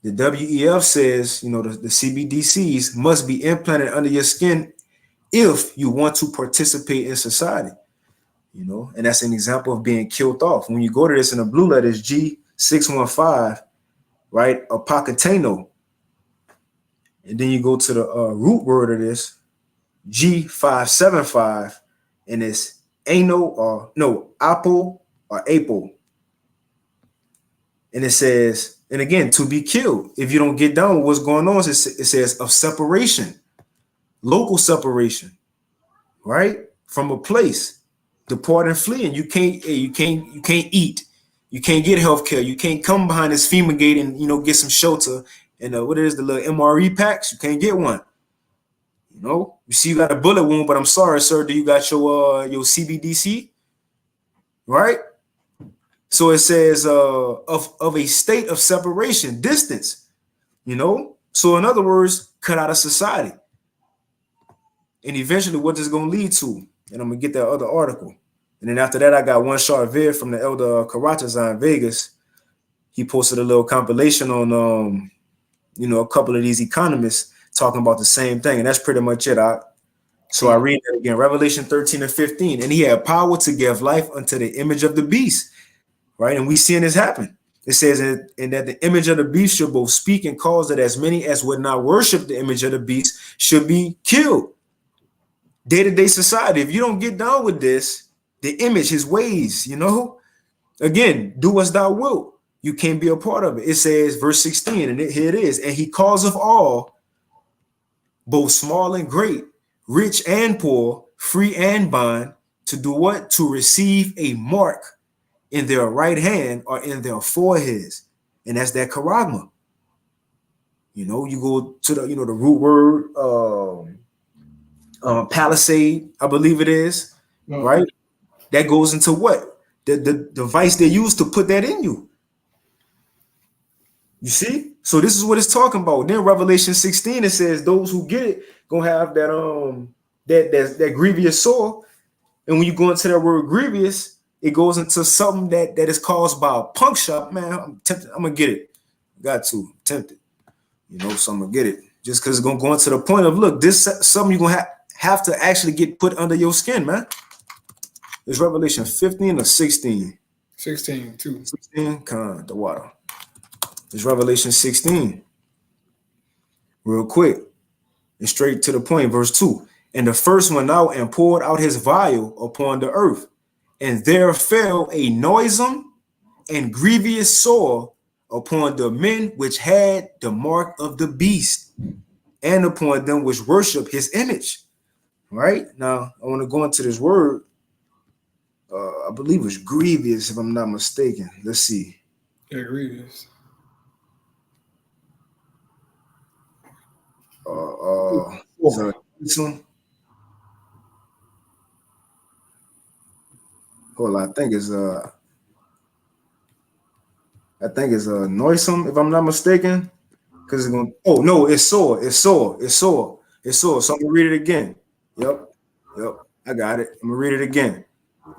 The WEF says, you know, the CBDCs must be implanted under your skin if you want to participate in society, you know, and that's an example of being killed off. When you go to this in the blue letters, G615, right, Apocateno, and then you go to the root word of this, G575, and it's Apo or Apo. And it says, and again, to be killed. If you don't get down with what's going on, it says of separation, local separation, right? From a place, depart and flee. And you can't eat. You can't get health care. You can't come behind this FEMA gate and, you know, get some shelter. And what is the little MRE packs? You can't get one. You know, you see you got a bullet wound, but I'm sorry, sir. Do you got your CBDC? Right? So it says of a state of separation, distance, you know? So in other words, cut out of society. And eventually what this is going to lead to, and I'm going to get that other article. And then after that, I got one short vid from the elder Karatazar in Vegas. He posted a little compilation on, you know, a couple of these economists talking about the same thing. And that's pretty much it. So I read that again, Revelation 13-15. And he had power to give life unto the image of the beast. Right. And we seeing this happen. It says, and that the image of the beast should both speak and cause that as many as would not worship the image of the beast should be killed. Day-to-day society. If you don't get down with this, the image, his ways, you know, again, do as thou wilt. You can't be a part of it. It says, verse 16, and here it is. And he calls of all, both small and great, rich and poor, free and bond, to do what? To receive a mark in their right hand or in their foreheads. And that's that charagma. You know, you go to the, you know, the root word, palisade, I believe it is, right? That goes into what? The device they use to put that in you. You see? So this is what it's talking about. Then Revelation 16, it says those who get it gonna have that grievous sore. And when you go into that word grievous, it goes into something that is caused by a punk shop. Man, I'm tempted. I'm gonna get it. Got to. I'm tempted. You know, so I'm gonna get it. Just because it's gonna go into the point of, look, this something you're gonna have to actually get put under your skin, man. It's Revelation 15 or 16. 16, too. 16, come the water. It's Revelation 16. Real quick. And straight to the point, verse 2. And the first went out and poured out his vial upon the earth. And there fell a noisome and grievous sore upon the men which had the mark of the beast, and upon them which worship his image. Right? Now, I want to go into this word. I believe it's grievous, if I'm not mistaken. Let's see. Yeah, grievous. Hold on, I think it's noisome, if I'm not mistaken. Because it's going, oh no, it's sore. So I'm gonna read it again. Yep, I got it. I'm gonna read it again.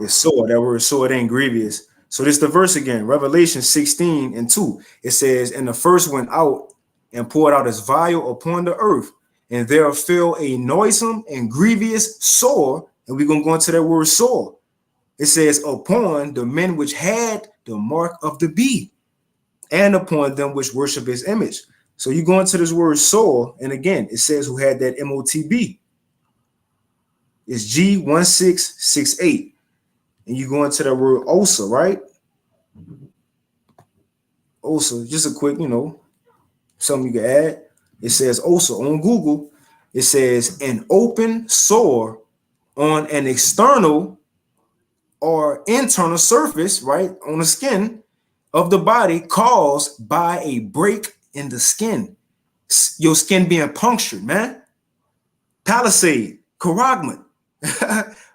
It's sore. That word sore, it ain't grievous. So this is the verse again, Revelation 16:2. It says, and the first went out and poured out his vial upon the earth, and there fell a noisome and grievous sore. And we're gonna go into that word sore. It says, upon the men which had the mark of the beast, and upon them which worship his image. So you go into this word sore, and again, it says who had that MOTB. It's G1668. And you go into that word OSA, right? OSA, just a quick, something you can add. It says OSA on Google. It says an open sore on an external or internal surface, right, on the skin of the body caused by a break in the skin. Your skin being punctured, man. Palisade, caragma,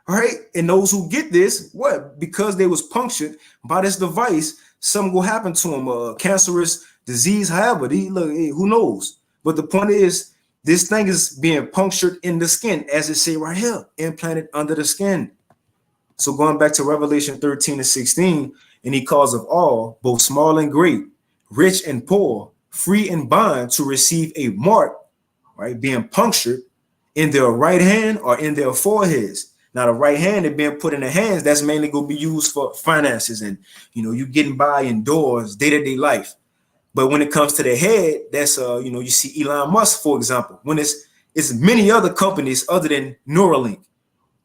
right? And those who get this, what? Because they was punctured by this device, something will happen to them, a cancerous disease, however, who knows? But the point is, this thing is being punctured in the skin, as it say right here, implanted under the skin. So going back to Revelation 13:16, and he calls of all, both small and great, rich and poor, free and bond, to receive a mark, right, being punctured in their right hand or in their foreheads. Now, the right hand is being put in the hands, that's mainly going to be used for finances and, you getting by indoors, day-to-day life. But when it comes to the head, that's, you see Elon Musk, for example, when it's many other companies other than Neuralink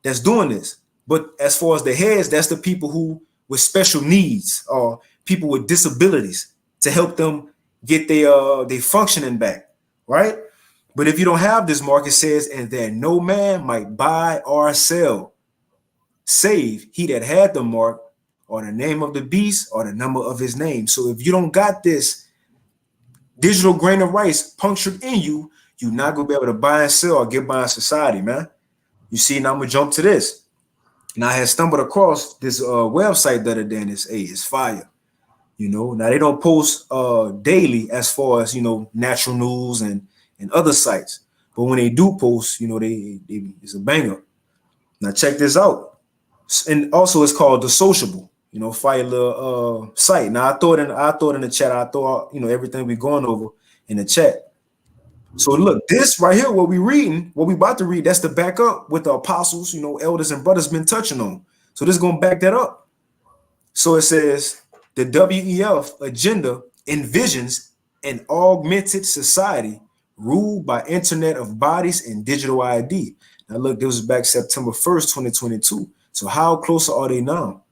that's doing this. But as far as the heads, that's the people who with special needs or people with disabilities to help them get their functioning back, right? But if you don't have this mark, it says, and that no man might buy or sell, save he that had the mark or the name of the beast or the number of his name. So if you don't got this digital grain of rice punctured in you, you're not going to be able to buy and sell or get by in society, man. You see, now I'm going to jump to this. Now, I had stumbled across this website the other day, and it's fire. Now they don't post daily as far as, natural news and other sites. But when they do post, it's a banger. Now, check this out. And also, it's called The Sociable, fire little site. Now, I thought in the chat, I thought, everything we going over in the chat. So look, this right here, what we about to read, that's the backup with the apostles, elders and brothers been touching on. So this is going to back that up. So it says the WEF agenda envisions an augmented society ruled by Internet of Bodies and digital ID. Now look, this was back September 1st, 2022. So how close are they now?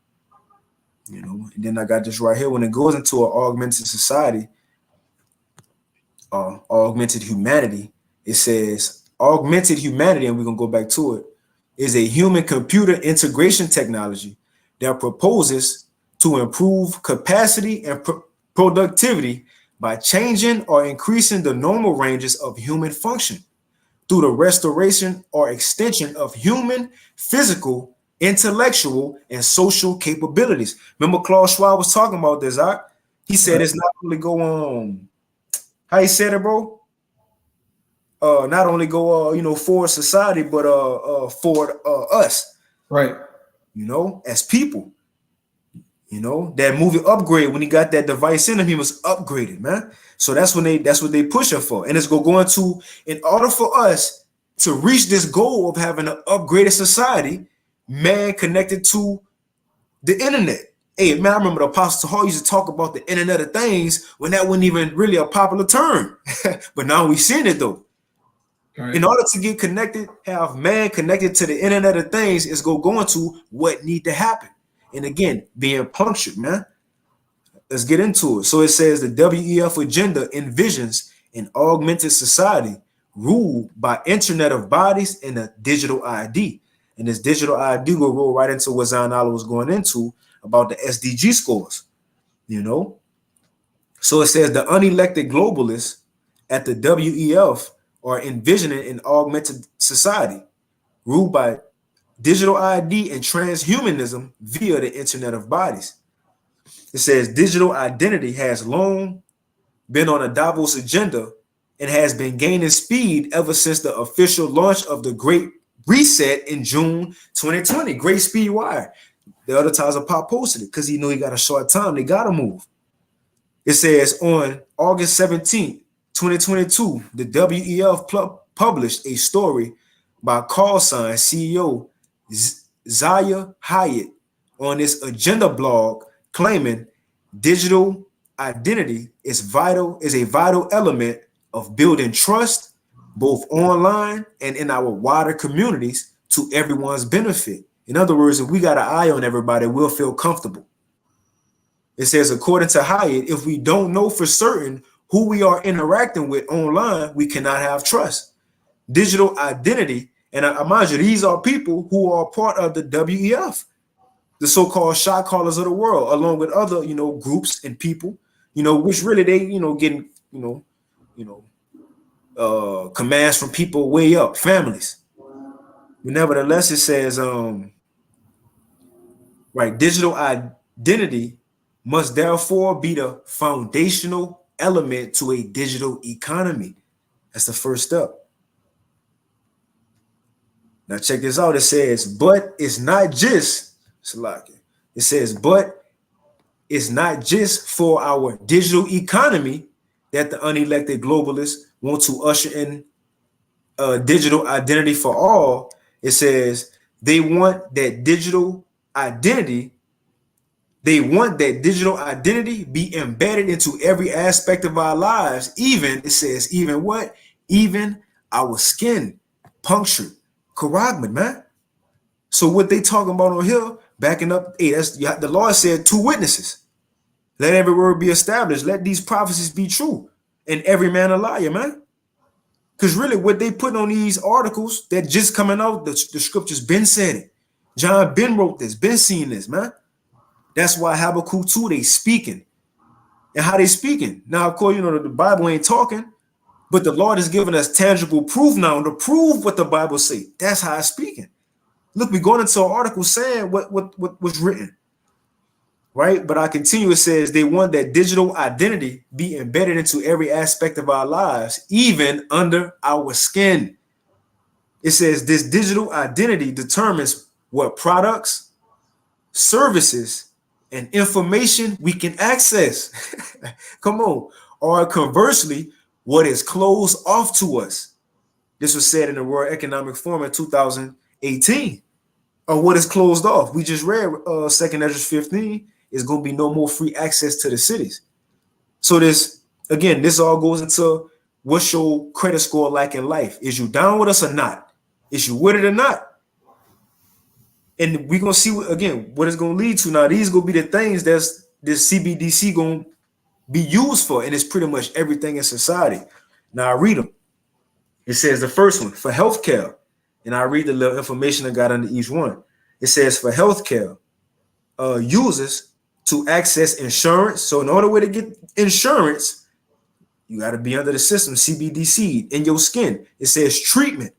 And then I got this right here. When it goes into an augmented society, augmented humanity, it says augmented humanity, and we're going to go back to it, is a human computer integration technology that proposes to improve capacity and productivity by changing or increasing the normal ranges of human function through the restoration or extension of human physical, intellectual, and social capabilities. Remember Klaus Schwab was talking about this, he said it's not only go on, how you said it, bro? Not only go, for society, but for us, right? As people, that movie Upgrade, when he got that device in him, he was upgraded, man. So that's what they pushing for, and it's going to, in order for us to reach this goal of having an upgraded society, man connected to the internet. Hey, man, I remember the Apostle Hall used to talk about the Internet of Things when that wasn't even really a popular term. But now we've seen it, though. Right. In order to get connected, have man connected to the Internet of Things is going to what need to happen. And again, being punctured, man. let's get into it. So it says the WEF agenda envisions an augmented society ruled by Internet of Bodies and a digital ID. And this digital ID will roll right into what Zainala was going into about the SDG scores, you know? So it says the unelected globalists at the WEF are envisioning an augmented society ruled by digital ID and transhumanism via the Internet of Bodies. It says digital identity has long been on a Davos agenda and has been gaining speed ever since the official launch of the Great Reset in June 2020. Great speed wire. The other times a pop posted it because he knew he got a short time. They got to move. It says on August 17th, 2022, the WEF published a story by callsign CEO Zaya Hyatt on its agenda blog claiming digital identity is a vital element of building trust both online and in our wider communities to everyone's benefit. In other words, if we got an eye on everybody, we'll feel comfortable. It says, according to Hyatt, if we don't know for certain who we are interacting with online, we cannot have trust. Digital identity, and I mind you, these are people who are part of the WEF, the so-called shot callers of the world, along with other, groups and people, which really they, getting, commands from people way up, families. But nevertheless, it says, right, digital identity must therefore be the foundational element to a digital economy. That's the first step. Now check this out. It says, but it's not just, it says, but it's not just for our digital economy that the unelected globalists want to usher in digital identity for all. It says they want that digital identity be embedded into every aspect of our lives, even, it says, even what? Even our skin, punctured, caragman, man. So what they talking about on here, backing up, hey, that's the Lord said 2 witnesses. Let every word be established. Let these prophecies be true. And every man a liar, man. Because really what they put on these articles that just coming out, the scriptures been said it. John been wrote this, been seeing this, man. That's why Habakkuk 2, they speaking. And how they speaking? Now, of course, the Bible ain't talking, but the Lord has given us tangible proof now to prove what the Bible say. That's how it's speaking. Look, we going into an article saying what was written, right? But I continue, it says they want that digital identity be embedded into every aspect of our lives, even under our skin. It says this digital identity determines what products, services, and information we can access. Come on. Or conversely, what is closed off to us. This was said in the World Economic Forum in 2018. Or what is closed off. We just read 2nd Ezra 15 is going to be no more free access to the cities. So this all goes into what's your credit score like in life. Is you down with us or not? Is you with it or not? And we're going to see, what it's going to lead to. Now, these going to be the things that's this CBDC going to be used for. And it's pretty much everything in society. Now, I read them. It says the first one, for healthcare. And I read the little information I got under each one. It says for healthcare, users to access insurance. So in order way to get insurance, you got to be under the system, CBDC, in your skin. It says treatment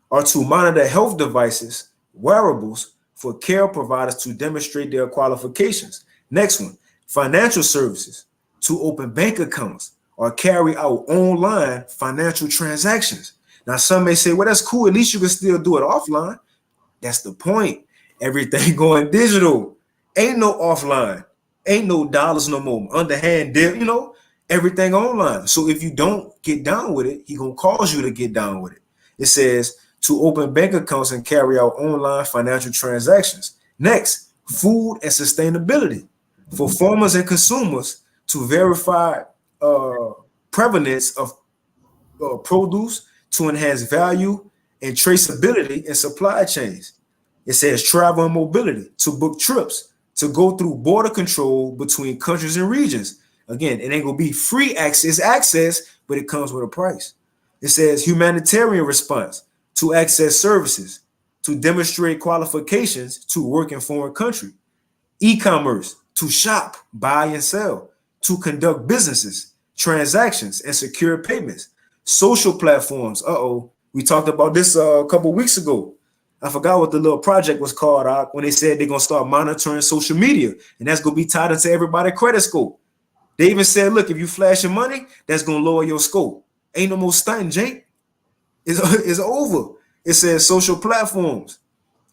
or to monitor health devices, wearables for care providers to demonstrate their qualifications. Next one, financial services to open bank accounts or carry out online financial transactions. Now, some may say, well, that's cool. At least you can still do it offline. That's the point. Everything going digital. Ain't no offline. Ain't no dollars no more. Underhand deal, everything online. So if you don't get down with it, he going to cause you to get down with it. It says to open bank accounts and carry out online financial transactions. Next, food and sustainability for farmers and consumers to verify provenance of produce to enhance value and traceability in supply chains. It says travel and mobility to book trips to go through border control between countries and regions. Again, it ain't gonna be free access, but it comes with a price. It says humanitarian response to access services, to demonstrate qualifications to work in foreign country, e-commerce, to shop, buy and sell, to conduct businesses, transactions, and secure payments, social platforms. We talked about this a couple weeks ago. I forgot what the little project was called when they said they're going to start monitoring social media, and that's going to be tied into everybody's credit score. They even said, look, if you flash your money, that's going to lower your score. Ain't no more stunting, Jake. It's over. It says social platforms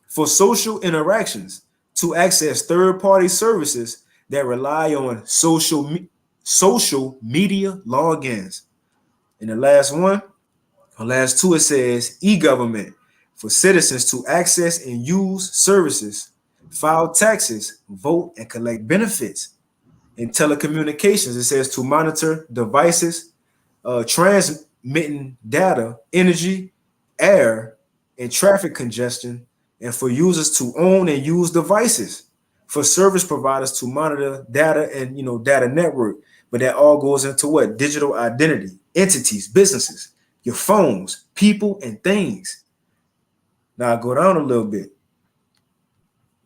for social interactions to access third-party services that rely on social media logins. And the last two, it says e-government for citizens to access and use services, file taxes, vote, and collect benefits. In telecommunications, it says to monitor devices, transmitting data, energy, air, and traffic congestion, and for users to own and use devices, for service providers to monitor data and data network. But that all goes into what? Digital identity, entities, businesses, your phones, people, and things. Now I go down a little bit.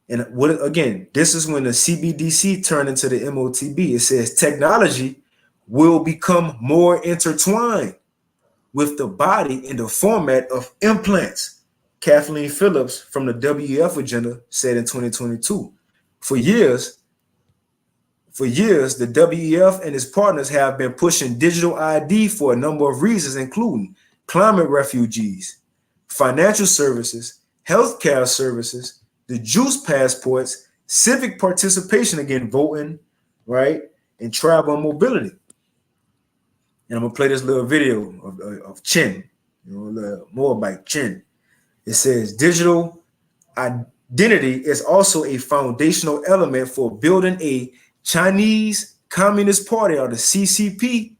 And this is when the CBDC turned into the MOTB. It says technology will become more intertwined with the body in the format of implants. Kathleen Phillips from the WEF Agenda said in 2022. For years, the WEF and its partners have been pushing digital ID for a number of reasons, including climate refugees, financial services, healthcare services, the juice passports, civic participation, again, voting, right, and travel and mobility. And I'm gonna play this little video of Chen, more about Chen. It says digital identity is also a foundational element for building a Chinese Communist Party, or the CCP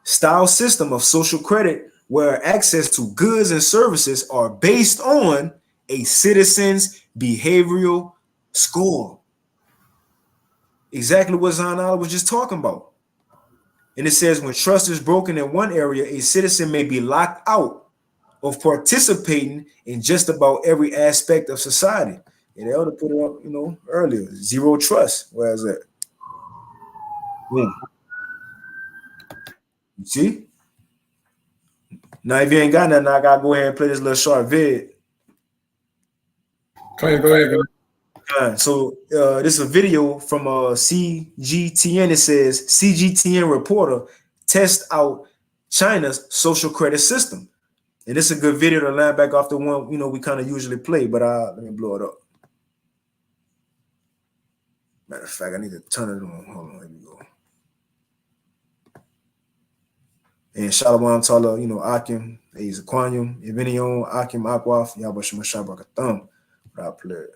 style system of social credit, where access to goods and services are based on a citizen's behavioral score. Exactly what Zanala was just talking about. And it says when trust is broken in one area, a citizen may be locked out of participating in just about every aspect of society. And they ought to put it up, earlier. Zero trust. Where's that? Boom. You see? Now, if you ain't got nothing, I gotta go ahead and play this little short vid. Go ahead. So this is a video from CGTN. It says CGTN reporter test out China's social credit system. And this is a good video to line back off the one we kind of usually play, but let me blow it up. Matter of fact, I need to turn it on. Hold on, here we go. And Shalom Tala, Akim, Aquanium, Evinion, Akim, Akwaf, Yabashima Shabakatham. But I play it.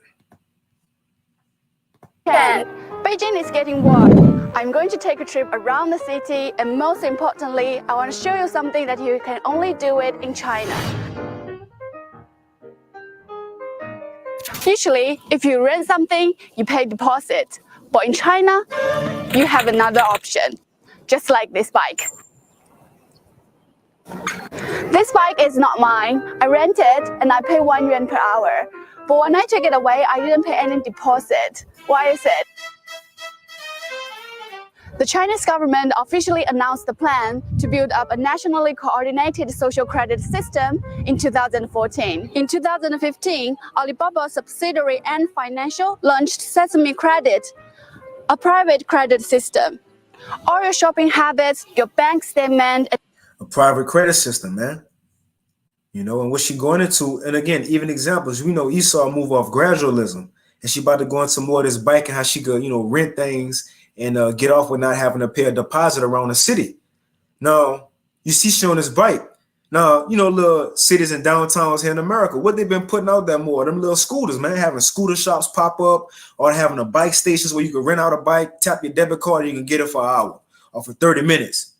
Beijing is getting warm. I'm going to take a trip around the city, and most importantly, I want to show you something that you can only do it in China. Usually, if you rent something, you pay deposit. But in China, you have another option, just like this bike. This bike is not mine. I rent it and I pay 1 yuan per hour. But when I took it away, I didn't pay any deposit. Why is it? The Chinese government officially announced the plan to build up a nationally coordinated social credit system in 2014. In 2015, Alibaba subsidiary Ant Financial launched Sesame Credit, a private credit system. All your shopping habits, your bank statement. A private credit system, man. And what she going into, and again, even examples, Esau move off gradualism, and she about to go into more of this bike and how she could, rent things and get off with not having to pay a deposit around the city. Now, you see she on this bike. Now, little cities and downtowns here in America, what they've been putting out there more, them little scooters, man, having scooter shops pop up, or having a bike stations where you can rent out a bike, tap your debit card, and you can get it for an hour or for 30 minutes.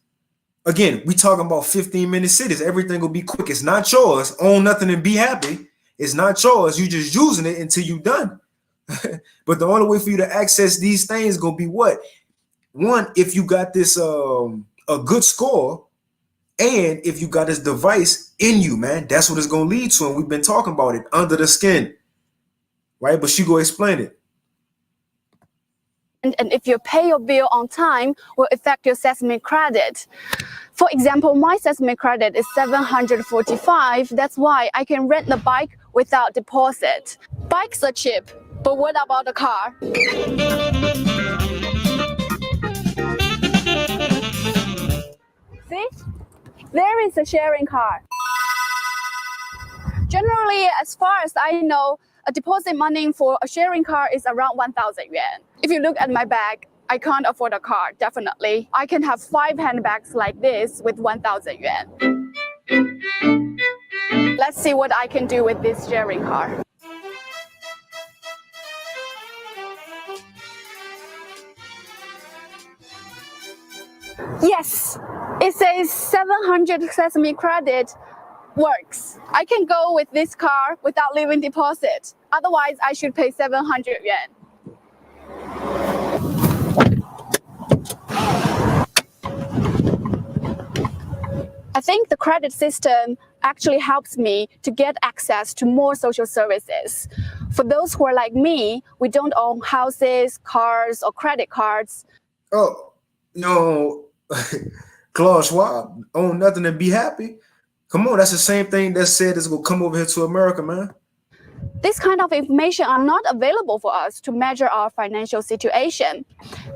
Again, we talking about 15-minute cities. Everything will be quick. It's not yours. Own nothing and be happy. It's not yours. You just using it until you done. But the only way for you to access these things is gonna be what? One, if you got this a good score, and if you got this device in you, man, that's what it's gonna lead to. And we've been talking about it under the skin, right? But she go explain it. And if you pay your bill on time, will affect your Sesame credit. For example, my Sesame credit is 745. That's why I can rent the bike without deposit. Bikes are cheap, but what about the car? See? There is a sharing car. Generally, as far as I know, a deposit money for a sharing car is around 1,000 yuan. If you look at my bag, I can't afford a car, definitely. I can have 5 handbags like this with 1,000 yuan. Let's see what I can do with this sharing car. Yes, it says 700 Sesame credit works. I can go with this car without leaving deposit. Otherwise, I should pay 700 yuan. I think the credit system actually helps me to get access to more social services. For those who are like me, we don't own houses, cars, or credit cards. Oh, no, Klaus Schwab own nothing and be happy. Come on, that's the same thing that said it's gonna come over here to America, man. This kind of information are not available for us to measure our financial situation.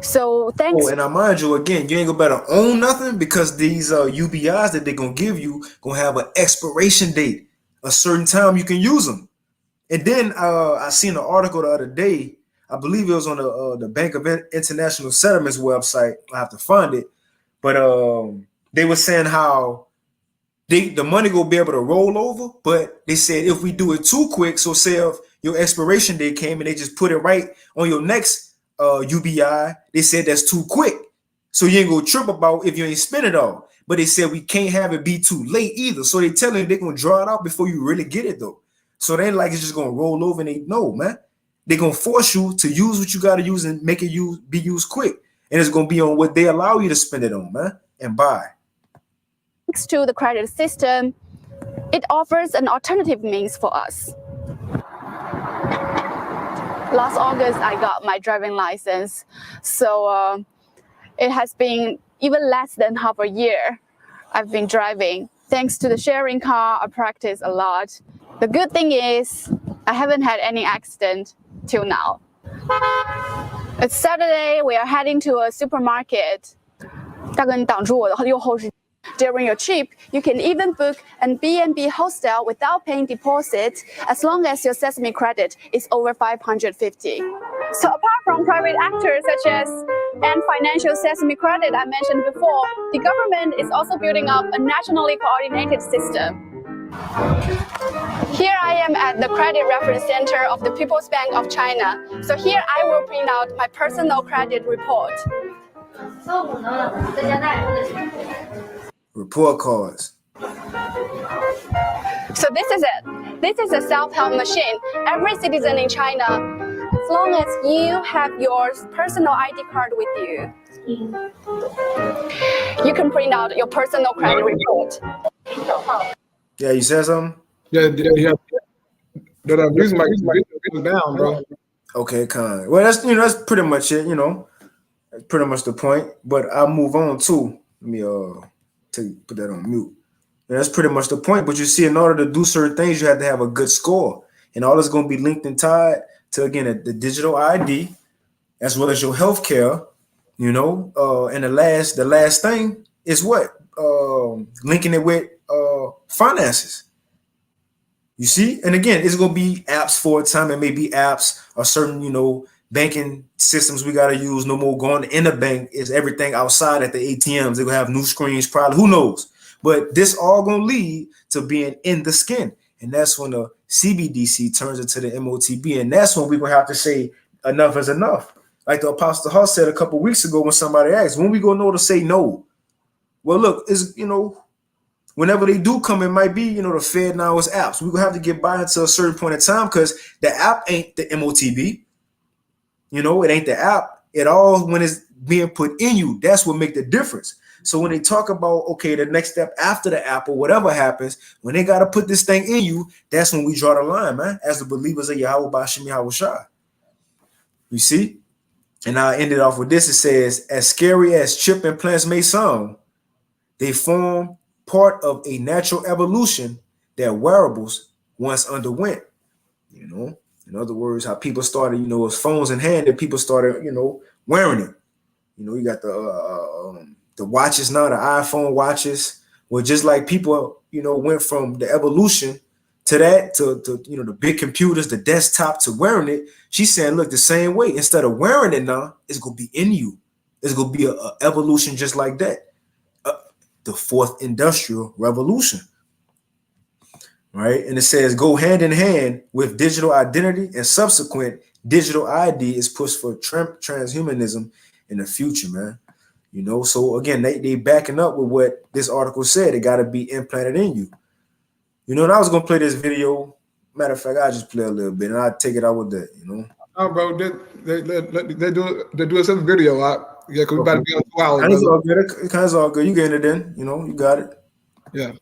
So thanks. Oh, and I mind you, again, you ain't gonna better own nothing because these UBIs that they're gonna give you gonna have an expiration date, a certain time you can use them. And then I seen an article the other day. I believe it was on the Bank of International Settlements website. I have to find it, but they were saying how the money will be able to roll over, but they said if we do it too quick, so say if your expiration date came and they just put it right on your next UBI, they said that's too quick. So you ain't gonna trip about if you ain't spend it all. But they said we can't have it be too late either. So they telling you they're gonna draw it out before you really get it though. So they ain't like it's just gonna roll over and they know, man. They're gonna force you to use what you gotta use and make it be used quick. And it's gonna be on what they allow you to spend it on, man, and buy. Thanks to the credit system, it offers an alternative means for us. Last August, I got my driving license. So it has been even less than half a year I've been driving. Thanks to the sharing car, I practice a lot. The good thing is I haven't had any accident till now. It's Saturday, we are heading to a supermarket. 大哥，你挡住我的右后视。 During your trip, you can even book an B&B hostel without paying deposit as long as your Sesame credit is over 550. So apart from private actors such as and financial Sesame credit I mentioned before, the government is also building up a nationally coordinated system. Here I am at the Credit Reference Center of the People's Bank of China. So here I will print out my personal credit report. Report cards. So this is it. This is a self-help machine. Every citizen in China, as long as you have your personal ID card with you, you can print out your personal credit report. Yeah, you said something? Yeah. The reason my is down, bro. Okay, kind. Well, that's pretty much it. That's pretty much the point. But I'll move on too. Let me put that on mute. And that's pretty much the point. But you see, in order to do certain things, you have to have a good score, and all is going to be linked and tied to again the digital ID, as well as your health care. And the last thing is what linking it with finances. You see, and again, it's going to be apps for a time. It may be apps or certain banking systems we got to use. No more going in the bank. Is everything outside at the ATMs. They're going to have new screens, probably. Who knows? But this all going to lead to being in the skin. And that's when the CBDC turns into the MOTB. And that's when we're going to have to say enough is enough. Like the Apostle Huss said a couple of weeks ago when somebody asked, when we going to know to say no? Well, look, whenever they do come, it might be, the Fed now is apps. We're going to have to get by until a certain point in time because the app ain't the MOTB. You know, it ain't the app. It all when it's being put in you. That's what make the difference. So when they talk about, okay, the next step after the app or whatever happens, when they got to put this thing in you, that's when we draw the line, man, as the believers of Yahweh Bashim Yahweh Shah. You see? And I ended off with this. It says, as scary as chip implants may sound, they form part of a natural evolution that wearables once underwent. You know, in other words, how people started, you know, as phones in hand, that people started, you know, wearing it. You know, you got the watches now, the iPhone watches. Well, just like people, you know, went from the evolution to that, to you know, the big computers, the desktop, to wearing it. She's saying, look, the same way. Instead of wearing it now, it's gonna be in you. It's gonna be a evolution just like that. The fourth industrial revolution. Right? And it says go hand in hand with digital identity, and subsequent digital ID is pushed for transhumanism in the future, man. You know, so again, they backing up with what this article said. It got to be implanted in you. You know, and I was gonna play this video. Matter of fact, I just play a little bit and I take it out with that. You know. Oh, bro, they do a separate video. Yeah, because we about to be on 2 hours. It's all good. It's all good. You getting it in? You know, you got it. Yeah,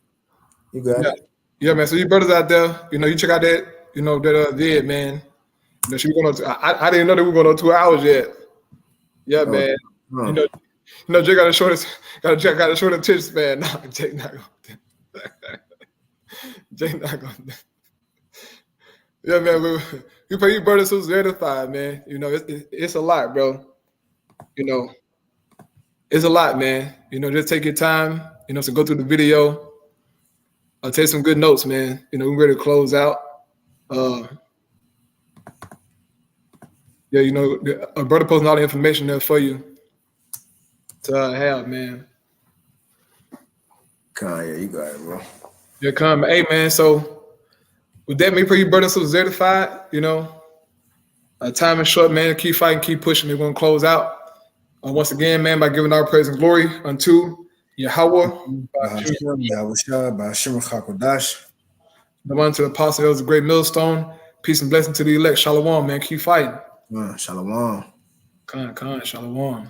you got it. Yeah, man. So you brothers out there, you know, you check out that, you know, that vid, man. You know, she was going on. I didn't know that we were going on 2 hours yet. Yeah, man. You know, Jay got the shortest attention span. No, Jay not going. Jay not going. Yeah, man. We pay you brothers who's verified, man. You know, it's a lot, bro. You know, it's a lot, man. You know, just take your time. You know, so go through the video. I'll take some good notes, man. You know, we're ready to close out. Yeah, you know, a brother posting all the information there for you to have, man. Kanye, you got it, bro. Yeah, come. Hey, man, so with that, make sure you brothers so certified, you know. Time is short, man. Keep fighting, keep pushing. We're going to close out. Once again, man, by giving our praise and glory unto Yahweh. The one to the apostle of the great millstone. Peace and blessing to the elect. Shalom, man. Keep fighting. Shalom. Khan, shalom.